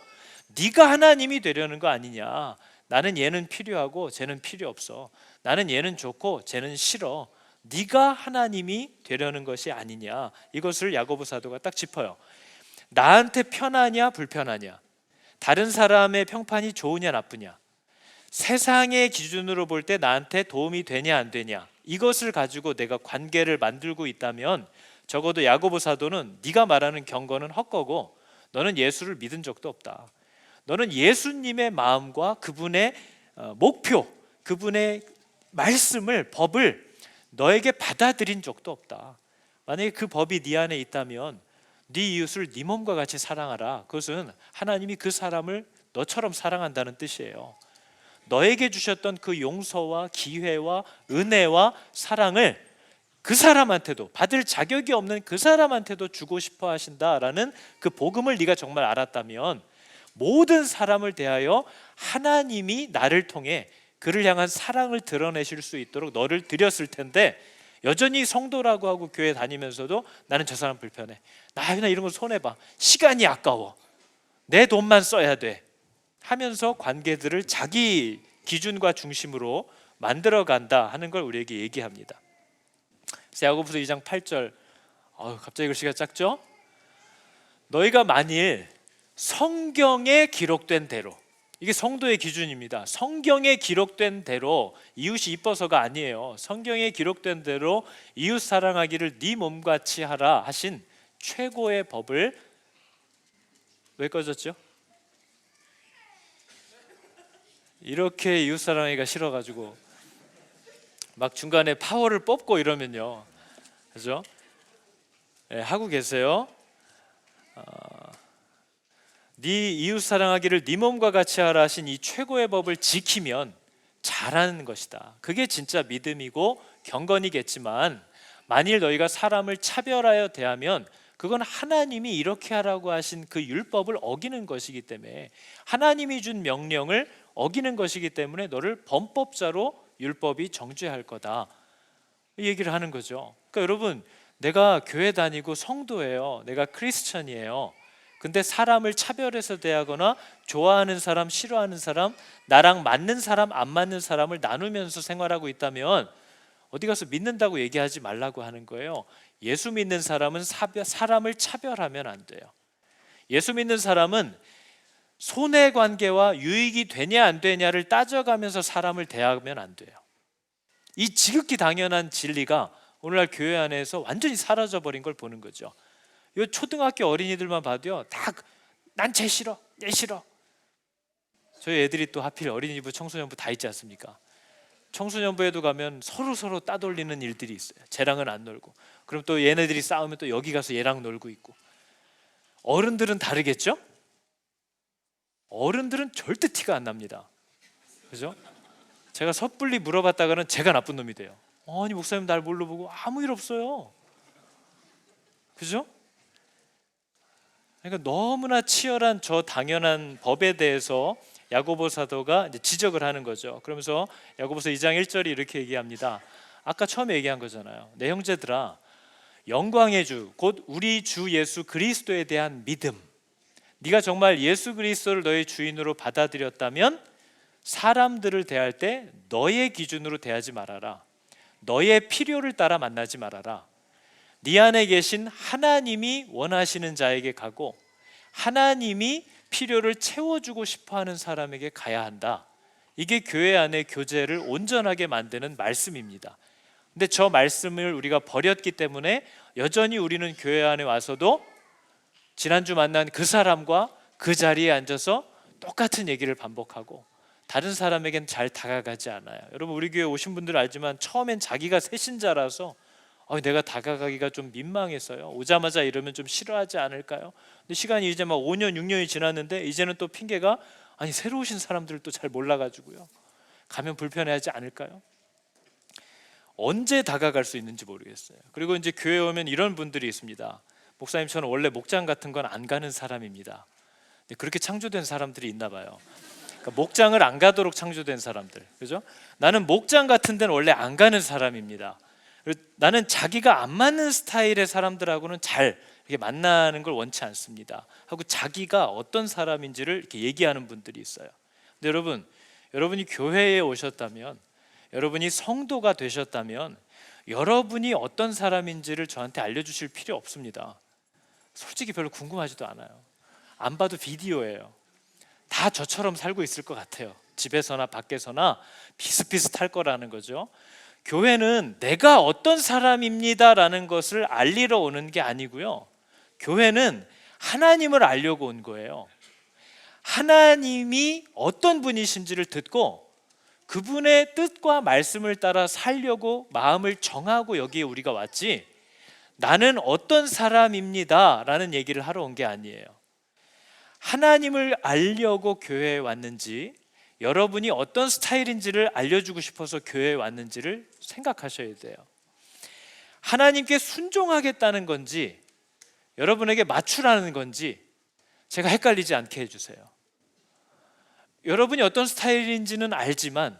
네가 하나님이 되려는 거 아니냐. 나는 얘는 필요하고 쟤는 필요 없어. 나는 얘는 좋고 쟤는 싫어. 네가 하나님이 되려는 것이 아니냐. 이것을 야고보 사도가 딱 짚어요. 나한테 편하냐 불편하냐, 다른 사람의 평판이 좋으냐 나쁘냐, 세상의 기준으로 볼 때 나한테 도움이 되냐 안 되냐, 이것을 가지고 내가 관계를 만들고 있다면 적어도 야고보 사도는 네가 말하는 경건은 헛거고 너는 예수를 믿은 적도 없다. 너는 예수님의 마음과 그분의 목표, 그분의 말씀을, 법을 너에게 받아들인 적도 없다. 만약에 그 법이 네 안에 있다면 네 이웃을 네 몸과 같이 사랑하라. 그것은 하나님이 그 사람을 너처럼 사랑한다는 뜻이에요. 너에게 주셨던 그 용서와 기회와 은혜와 사랑을 그 사람한테도, 받을 자격이 없는 그 사람한테도 주고 싶어 하신다라는 그 복음을 네가 정말 알았다면 모든 사람을 대하여 하나님이 나를 통해 그를 향한 사랑을 드러내실 수 있도록 너를 들였을 텐데, 여전히 성도라고 하고 교회 다니면서도 나는 저 사람 불편해, 나 그냥 이런 거 손해봐, 시간이 아까워, 내 돈만 써야 돼 하면서 관계들을 자기 기준과 중심으로 만들어간다 하는 걸 우리에게 얘기합니다. 야고보서 2장 8절, 갑자기 글씨가 작죠? 너희가 만일 성경에 기록된 대로, 이게 성도의 기준입니다. 성경에 기록된 대로, 이웃이 이뻐서가 아니에요. 성경에 기록된 대로 이웃 사랑하기를 네 몸같이 하라 하신 최고의 법을, 왜 꺼졌죠? 이렇게 이웃 사랑하기가 싫어가지고 막 중간에 파워를 뽑고 이러면요, 그죠? 네, 하고 계세요. 네 이웃 사랑하기를 네 몸과 같이 하라 하신 이 최고의 법을 지키면 잘하는 것이다. 그게 진짜 믿음이고 경건이겠지만, 만일 너희가 사람을 차별하여 대하면 그건 하나님이 이렇게 하라고 하신 그 율법을 어기는 것이기 때문에, 하나님이 준 명령을 어기는 것이기 때문에 너를 범법자로 율법이 정죄할 거다, 이 얘기를 하는 거죠. 그러니까 여러분, 내가 교회 다니고 성도예요, 내가 크리스천이에요. 근데 사람을 차별해서 대하거나 좋아하는 사람, 싫어하는 사람, 나랑 맞는 사람, 안 맞는 사람을 나누면서 생활하고 있다면 어디 가서 믿는다고 얘기하지 말라고 하는 거예요. 예수 믿는 사람은 사람을 차별하면 안 돼요. 예수 믿는 사람은 손해관계와 유익이 되냐 안 되냐를 따져가면서 사람을 대하면 안 돼요. 이 지극히 당연한 진리가 오늘날 교회 안에서 완전히 사라져버린 걸 보는 거죠. 이 초등학교 어린이들만 봐도요, 다 난 쟤 싫어, 얘 싫어. 저희 애들이 또 하필 어린이부, 청소년부 다 있지 않습니까? 청소년부에도 가면 서로 따돌리는 일들이 있어요. 쟤랑은 안 놀고, 그럼 또 얘네들이 싸우면 또 여기 가서 얘랑 놀고 있고. 어른들은 다르겠죠? 어른들은 절대 티가 안 납니다. 그죠? 제가 섣불리 물어봤다가는 제가 나쁜 놈이 돼요. 아니 목사님 날 뭘로 보고, 아무 일 없어요. 그죠? 그러니까 너무나 치열한 저 당연한 법에 대해서 야고보 사도가 이제 지적을 하는 거죠. 그러면서 야고보서 2장 1절이 이렇게 얘기합니다. 아까 처음에 얘기한 거잖아요. 내 형제들아, 영광의 주, 곧 우리 주 예수 그리스도에 대한 믿음. 네가 정말 예수 그리스도를 너의 주인으로 받아들였다면 사람들을 대할 때 너의 기준으로 대하지 말아라. 너의 필요를 따라 만나지 말아라. 네 안에 계신 하나님이 원하시는 자에게 가고 하나님이 필요를 채워주고 싶어하는 사람에게 가야 한다. 이게 교회 안의 교제를 온전하게 만드는 말씀입니다. 근데 저 말씀을 우리가 버렸기 때문에 여전히 우리는 교회 안에 와서도 지난주 만난 그 사람과 그 자리에 앉아서 똑같은 얘기를 반복하고 다른 사람에겐 잘 다가가지 않아요. 여러분, 우리 교회 오신 분들 알지만 처음엔 자기가 새신자라서 내가 다가가기가 좀 민망해서요. 오자마자 이러면 좀 싫어하지 않을까요? 근데 시간이 이제 막 5년, 6년이 지났는데 이제는 또 핑계가 새로 오신 사람들을 또 잘 몰라가지고요. 가면 불편해하지 않을까요? 언제 다가갈 수 있는지 모르겠어요. 그리고 이제 교회 오면 이런 분들이 있습니다. 목사님, 저는 원래 목장 같은 건 안 가는 사람입니다. 그렇게 창조된 사람들이 있나 봐요. 그러니까 목장을 안 가도록 창조된 사람들, 그죠? 나는 목장 같은 데는 원래 안 가는 사람입니다. 나는 자기가 안 맞는 스타일의 사람들하고는 잘 이렇게 만나는 걸 원치 않습니다 하고 자기가 어떤 사람인지를 이렇게 얘기하는 분들이 있어요. 근데 여러분이 교회에 오셨다면, 여러분이 성도가 되셨다면 여러분이 어떤 사람인지를 저한테 알려주실 필요 없습니다. 솔직히 별로 궁금하지도 않아요. 안 봐도 비디오예요. 다 저처럼 살고 있을 것 같아요. 집에서나 밖에서나 비슷비슷할 거라는 거죠. 교회는 내가 어떤 사람입니다라는 것을 알리러 오는 게 아니고요. 교회는 하나님을 알려고 온 거예요. 하나님이 어떤 분이신지를 듣고 그분의 뜻과 말씀을 따라 살려고 마음을 정하고 여기에 우리가 왔지, 나는 어떤 사람입니다 라는 얘기를 하러 온 게 아니에요. 하나님을 알려고 교회에 왔는지, 여러분이 어떤 스타일인지를 알려주고 싶어서 교회에 왔는지를 생각하셔야 돼요. 하나님께 순종하겠다는 건지 여러분에게 맞추라는 건지 제가 헷갈리지 않게 해주세요. 여러분이 어떤 스타일인지는 알지만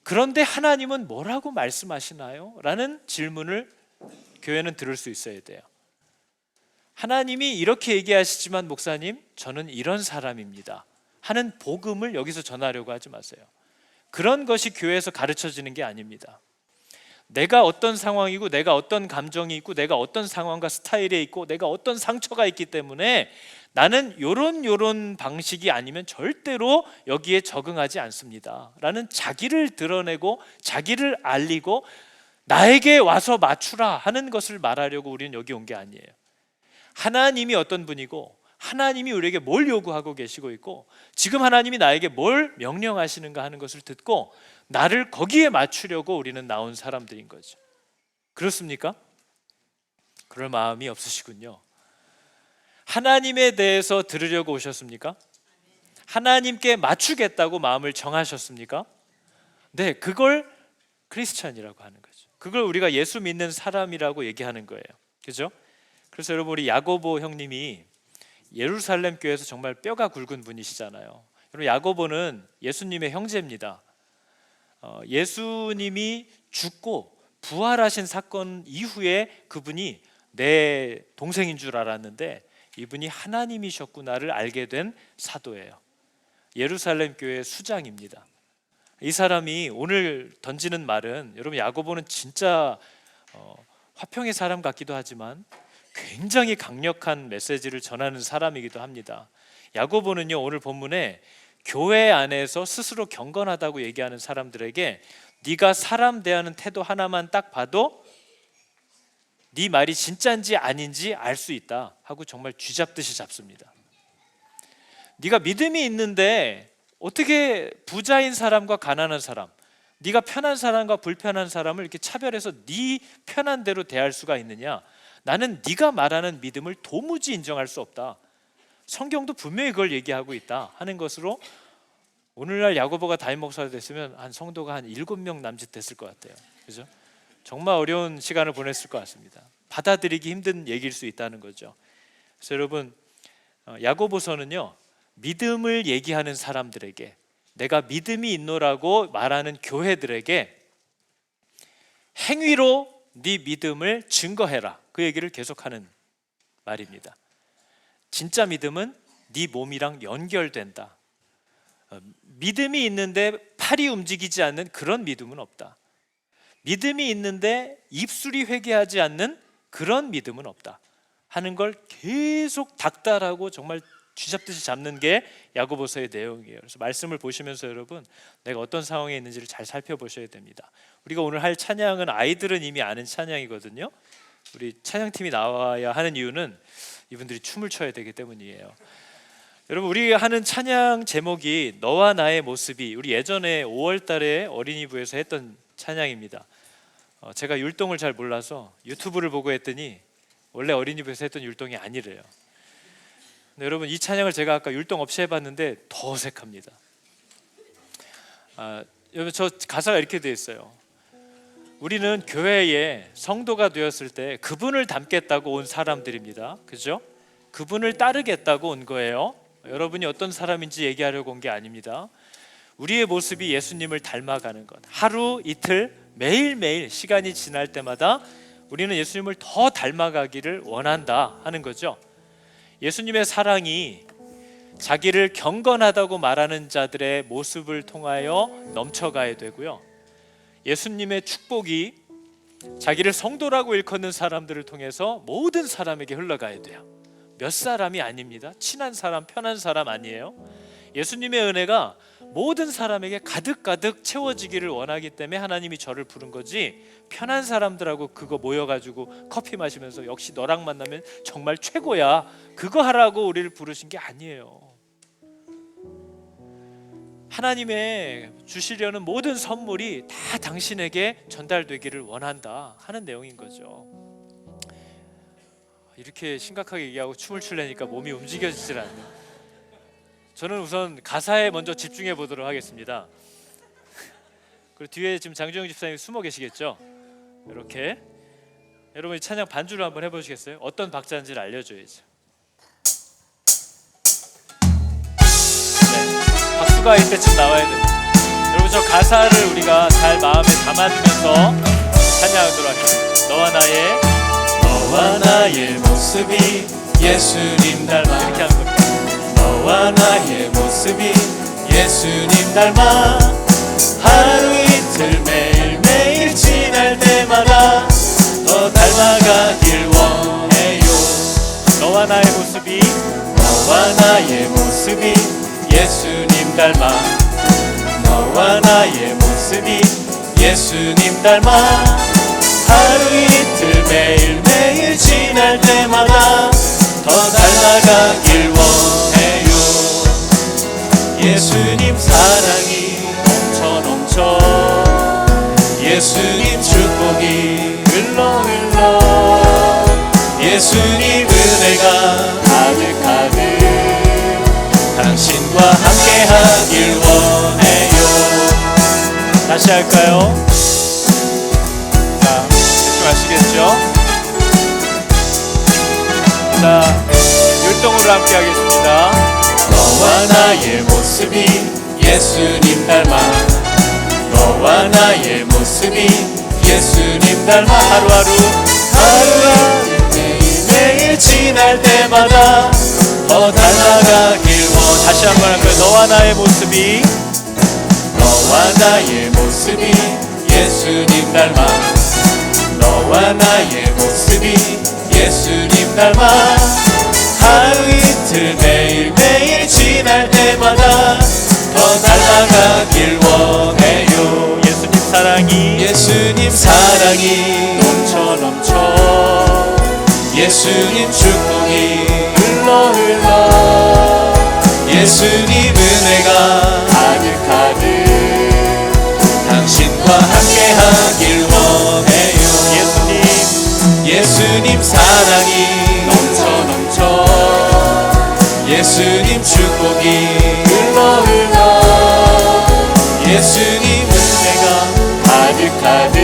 그런데 하나님은 뭐라고 말씀하시나요? 라는 질문을 교회는 들을 수 있어야 돼요. 하나님이 이렇게 얘기하시지만 목사님, 저는 이런 사람입니다 하는 복음을 여기서 전하려고 하지 마세요. 그런 것이 교회에서 가르쳐지는 게 아닙니다. 내가 어떤 상황이고, 내가 어떤 감정이 있고, 내가 어떤 상황과 스타일에 있고, 내가 어떤 상처가 있기 때문에 나는 요런 방식이 아니면 절대로 여기에 적응하지 않습니다 라는 자기를 드러내고 자기를 알리고 나에게 와서 맞추라 하는 것을 말하려고 우리는 여기 온 게 아니에요. 하나님이 어떤 분이고 하나님이 우리에게 뭘 요구하고 계시고 있고 지금 하나님이 나에게 뭘 명령하시는가 하는 것을 듣고 나를 거기에 맞추려고 우리는 나온 사람들인 거죠. 그렇습니까? 그럴 마음이 없으시군요. 하나님에 대해서 들으려고 오셨습니까? 하나님께 맞추겠다고 마음을 정하셨습니까? 네, 그걸 크리스찬이라고 하는 거죠. 그걸 우리가 예수 믿는 사람이라고 얘기하는 거예요. 그죠? 그래서 여러분, 우리 야고보 형님이 예루살렘 교회에서 정말 뼈가 굵은 분이시잖아요. 여러분, 야고보는 예수님의 형제입니다. 예수님이 죽고 부활하신 사건 이후에 그분이 내 동생인 줄 알았는데 이분이 하나님이셨구나를 알게 된 사도예요. 예루살렘 교회의 수장입니다. 이 사람이 오늘 던지는 말은, 여러분, 야고보는 진짜 화평의 사람 같기도 하지만 굉장히 강력한 메시지를 전하는 사람이기도 합니다. 야고보는요, 오늘 본문에 교회 안에서 스스로 경건하다고 얘기하는 사람들에게 네가 사람 대하는 태도 하나만 딱 봐도 네 말이 진짜인지 아닌지 알 수 있다 하고 정말 쥐잡듯이 잡습니다. 네가 믿음이 있는데 어떻게 부자인 사람과 가난한 사람, 네가 편한 사람과 불편한 사람을 이렇게 차별해서 네 편한 대로 대할 수가 있느냐? 나는 네가 말하는 믿음을 도무지 인정할 수 없다. 성경도 분명히 그걸 얘기하고 있다 하는 것으로 오늘날 야고보가 담임 목사가 됐으면 한 성도가 한 7명 남짓 됐을 것 같아요. 그죠? 정말 어려운 시간을 보냈을 것 같습니다. 받아들이기 힘든 얘기일 수 있다는 거죠. 그래서 여러분, 야고보서는요, 믿음을 얘기하는 사람들에게, 내가 믿음이 있노라고 말하는 교회들에게 행위로 네 믿음을 증거해라, 그 얘기를 계속하는 말입니다. 진짜 믿음은 네 몸이랑 연결된다. 믿음이 있는데 팔이 움직이지 않는 그런 믿음은 없다. 믿음이 있는데 입술이 회개하지 않는 그런 믿음은 없다 하는 걸 계속 닥달하고 정말 쥐잡듯이 잡는 게 야고보서의 내용이에요. 그래서 말씀을 보시면서 여러분 내가 어떤 상황에 있는지를 잘 살펴보셔야 됩니다. 우리가 오늘 할 찬양은 아이들은 이미 아는 찬양이거든요. 우리 찬양팀이 나와야 하는 이유는 이분들이 춤을 춰야 되기 때문이에요. 여러분 우리가 하는 찬양 제목이 너와 나의 모습이, 우리 예전에 5월 달에 어린이부에서 했던 찬양입니다. 제가 율동을 잘 몰라서 유튜브를 보고 했더니 원래 어린이부에서 했던 율동이 아니래요. 근데 여러분 이 찬양을 제가 아까 율동 없이 해봤는데 더 어색합니다. 여러분 저 가사가 이렇게 되어 있어요. 우리는 교회에 성도가 되었을 때 그분을 닮겠다고 온 사람들입니다. 그죠? 그분을 따르겠다고 온 거예요. 여러분이 어떤 사람인지 얘기하려고 온 게 아닙니다. 우리의 모습이 예수님을 닮아가는 것. 하루 이틀 매일매일 시간이 지날 때마다 우리는 예수님을 더 닮아가기를 원한다 하는 거죠. 예수님의 사랑이 자기를 경건하다고 말하는 자들의 모습을 통하여 넘쳐가야 되고요. 예수님의 축복이 자기를 성도라고 일컫는 사람들을 통해서 모든 사람에게 흘러가야 돼요. 몇 사람이 아닙니다. 친한 사람, 편한 사람 아니에요. 예수님의 은혜가 모든 사람에게 가득가득 채워지기를 원하기 때문에 하나님이 저를 부른 거지, 편한 사람들하고 그거 모여가지고 커피 마시면서 역시 너랑 만나면 정말 최고야 그거 하라고 우리를 부르신 게 아니에요. 하나님의 주시려는 모든 선물이 다 당신에게 전달되기를 원한다 하는 내용인 거죠. 이렇게 심각하게 얘기하고 춤을 추려니까 몸이 움직여지질 않네요. 저는 우선 가사에 먼저 집중해 보도록 하겠습니다. 그리고 뒤에 지금 장주영 집사님이 숨어 계시겠죠? 이렇게 여러분이 찬양 반주를 한번 해보시겠어요? 어떤 박자인지를 알려줘야죠. 네, 박수가 이때쯤 나와야 됩니다. 여러분 저 가사를 우리가 잘 마음에 담아두면서 찬양하도록 하겠습니다. 너와 나의 모습이 예수님 닮아. 이렇게 하는 겁니다. 너와 나의 모습이 예수님 닮아. 하루 이틀 매일매일 지날 때마다 더 닮아가길 원해요. 너와 나의 모습이 너와 나의 모습이 예수님 닮아. 너와 나의 모습이 예수님 닮아. 하루 이틀 매일매일 지날 때마다 더 닮아가길 원해요. 예수님 사랑이 넘쳐 예수님 축복이 흘러 예수님 은혜가 가득가득 당신과 함께하길 원해요. 다시 할까요? 자, 집중하시겠죠? 자, 율동으로 함께 하겠습니다. 너와 나의 모습이 예수님 닮아. 너와 나의 모습이 예수님 닮아. 하루하루 매일매일 지날 때마다 더 닮아가길 원. 다시 한번 할까요? 너와 나의 모습이 너와 나의 모습이 예수님 닮아. 너와 나의 모습이 예수님 닮아. 하루 이틀 매일매일 지날 때마다 더 닮아가길 원해요. 예수님 사랑이 예수님 사랑이 넘쳐 예수님 축복이 흘러 예수님 은혜가 가득가득 당신과 함께하길 원해요. 예수님 사랑이 넘쳐 예수님 축복이 흘러 예수님 은혜가 가득가득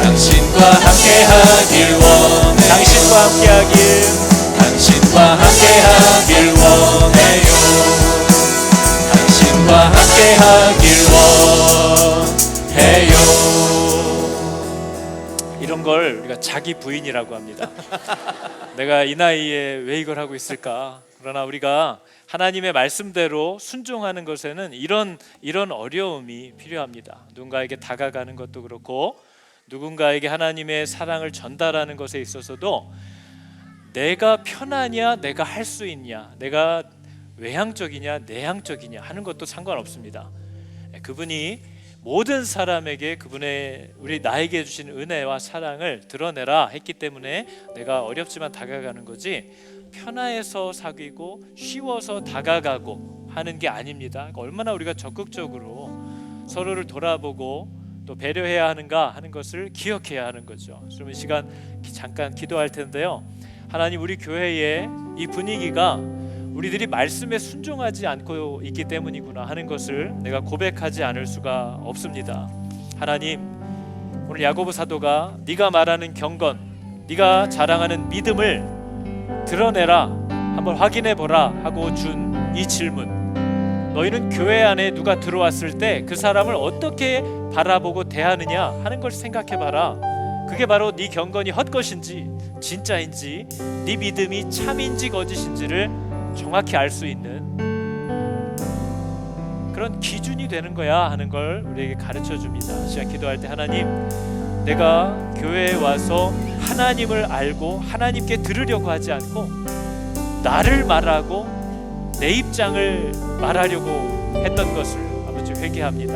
당신과 함께하길 원해요. 당신과 함께하길 원해요. 당신과 함께하길 원해요. 이런 걸 우리가 자기 부인이라고 합니다. 내가 이 나이에 왜 이걸 하고 있을까? 그러나 우리가 하나님의 말씀대로 순종하는 것에는 이런 어려움이 필요합니다. 누군가에게 다가가는 것도 그렇고 누군가에게 하나님의 사랑을 전달하는 것에 있어서도 내가 편하냐, 내가 할 수 있냐, 내가 외향적이냐, 내향적이냐 하는 것도 상관없습니다. 그분이 모든 사람에게 그분의 나에게 주신 은혜와 사랑을 드러내라 했기 때문에 내가 어렵지만 다가가는 거지, 편해서 사귀고 쉬워서 다가가고 하는 게 아닙니다. 얼마나 우리가 적극적으로 서로를 돌아보고 또 배려해야 하는가 하는 것을 기억해야 하는 거죠. 그러면 시간 잠깐 기도할 텐데요. 하나님, 우리 교회의 이 분위기가 우리들이 말씀에 순종하지 않고 있기 때문이구나 하는 것을 내가 고백하지 않을 수가 없습니다. 하나님, 오늘 야고보 사도가 네가 말하는 경건, 네가 자랑하는 믿음을 드러내라, 한번 확인해 보라 하고 준 이 질문, 너희는 교회 안에 누가 들어왔을 때 그 사람을 어떻게 바라보고 대하느냐 하는 걸 생각해 봐라. 그게 바로 네 경건이 헛것인지 진짜인지, 네 믿음이 참인지 거짓인지를 정확히 알 수 있는 그런 기준이 되는 거야 하는 걸 우리에게 가르쳐 줍니다. 시간 기도할 때, 하나님, 내가 교회에 와서 하나님을 알고 하나님께 들으려고 하지 않고 나를 말하고 내 입장을 말하려고 했던 것을 아버지 회개합니다.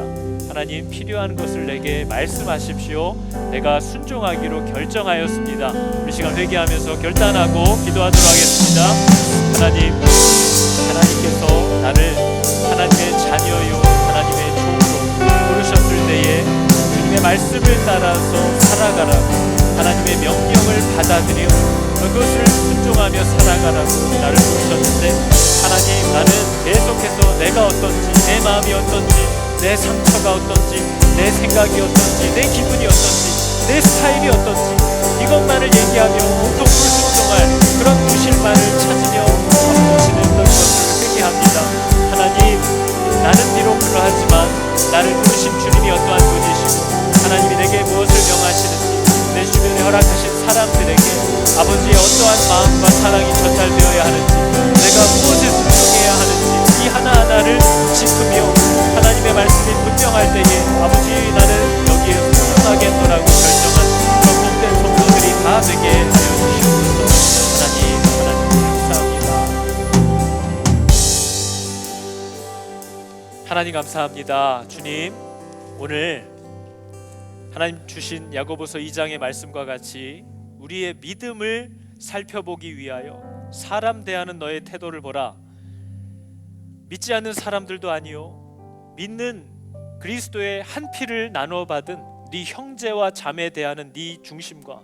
하나님, 필요한 것을 내게 말씀하십시오. 내가 순종하기로 결정하였습니다. 우리 시간 회개하면서 결단하고 기도하도록 하겠습니다. 하나님, 하나님께서 나를 하나님의 자녀요 하나님의 종으로 부르셨을 때에 주님의 말씀을 따라서 살아가라고, 하나님의 명령을 받아들여 그것을 순종하며 살아가라고 나를 부르셨는데, 하나님, 나는 계속해서 내가 어떤지, 내 마음이 어떤지, 내 상처가 어떤지, 내 생각이 어떤지, 내 기분이 어떤지, 내 스타일이 어떤지 이것만을 얘기하며 온통 불순종할 그런 부실만을 찾으며 바꾸시는 것을 회개합니다. 하나님, 나는 비록 그러하지만 나를 부르신 주님이 어떠한 분이시고 하나님이 내게 무엇을 명하시는지, 내 주변에 허락하신 사람들에게 아버지의 어떠한 마음과 사랑이 전달되어야 하는지, 내가 무엇에 순종해야 하는지 이 하나하나를 짚으며 하나님의 말씀이 분명할 때에 아버지, 나는 여기에 순종하겠노라고 결정한 그런 복된 성도들이 다 되게 하여 주시옵소서. 하나님 감사합니다. 주님, 오늘 하나님 주신 야고보서 2장의 말씀과 같이 우리의 믿음을 살펴보기 위하여 사람 대하는 너의 태도를 보라. 믿지 않는 사람들도 아니요, 믿는 그리스도의 한 피를 나눠 받은 네 형제와 자매 대하는 네 중심과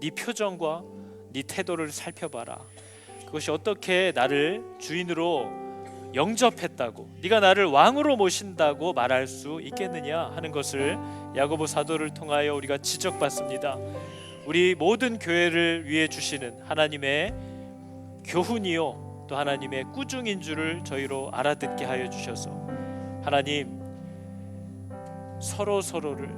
네 표정과 네 태도를 살펴봐라. 그것이 어떻게 나를 주인으로 영접했다고, 네가 나를 왕으로 모신다고 말할 수 있겠느냐 하는 것을 야고보 사도를 통하여 우리가 지적받습니다. 우리 모든 교회를 위해 주시는 하나님의 교훈이요 또 하나님의 꾸중인 줄을 저희로 알아듣게 하여 주셔서, 하나님, 서로를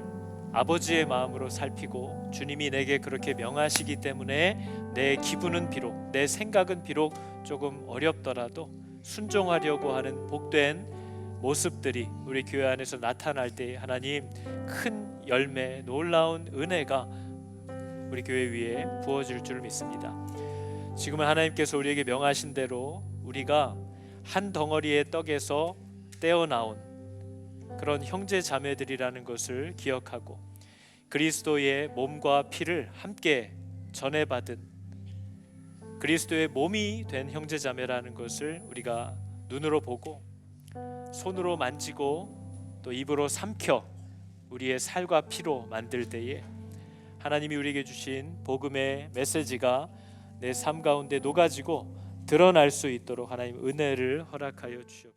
아버지의 마음으로 살피고 주님이 내게 그렇게 명하시기 때문에 내 기분은 비록, 내 생각은 비록 조금 어렵더라도 순종하려고 하는 복된 모습들이 우리 교회 안에서 나타날 때 하나님, 큰 열매, 놀라운 은혜가 우리 교회 위에 부어질 줄 믿습니다. 지금은 하나님께서 우리에게 명하신 대로 우리가 한 덩어리의 떡에서 떼어나온 그런 형제 자매들이라는 것을 기억하고 그리스도의 몸과 피를 함께 전해받은 그리스도의 몸이 된 형제 자매라는 것을 우리가 눈으로 보고 손으로 만지고 또 입으로 삼켜 우리의 살과 피로 만들 때에 하나님이 우리에게 주신 복음의 메시지가 내 삶 가운데 녹아지고 드러날 수 있도록 하나님 은혜를 허락하여 주시옵소서.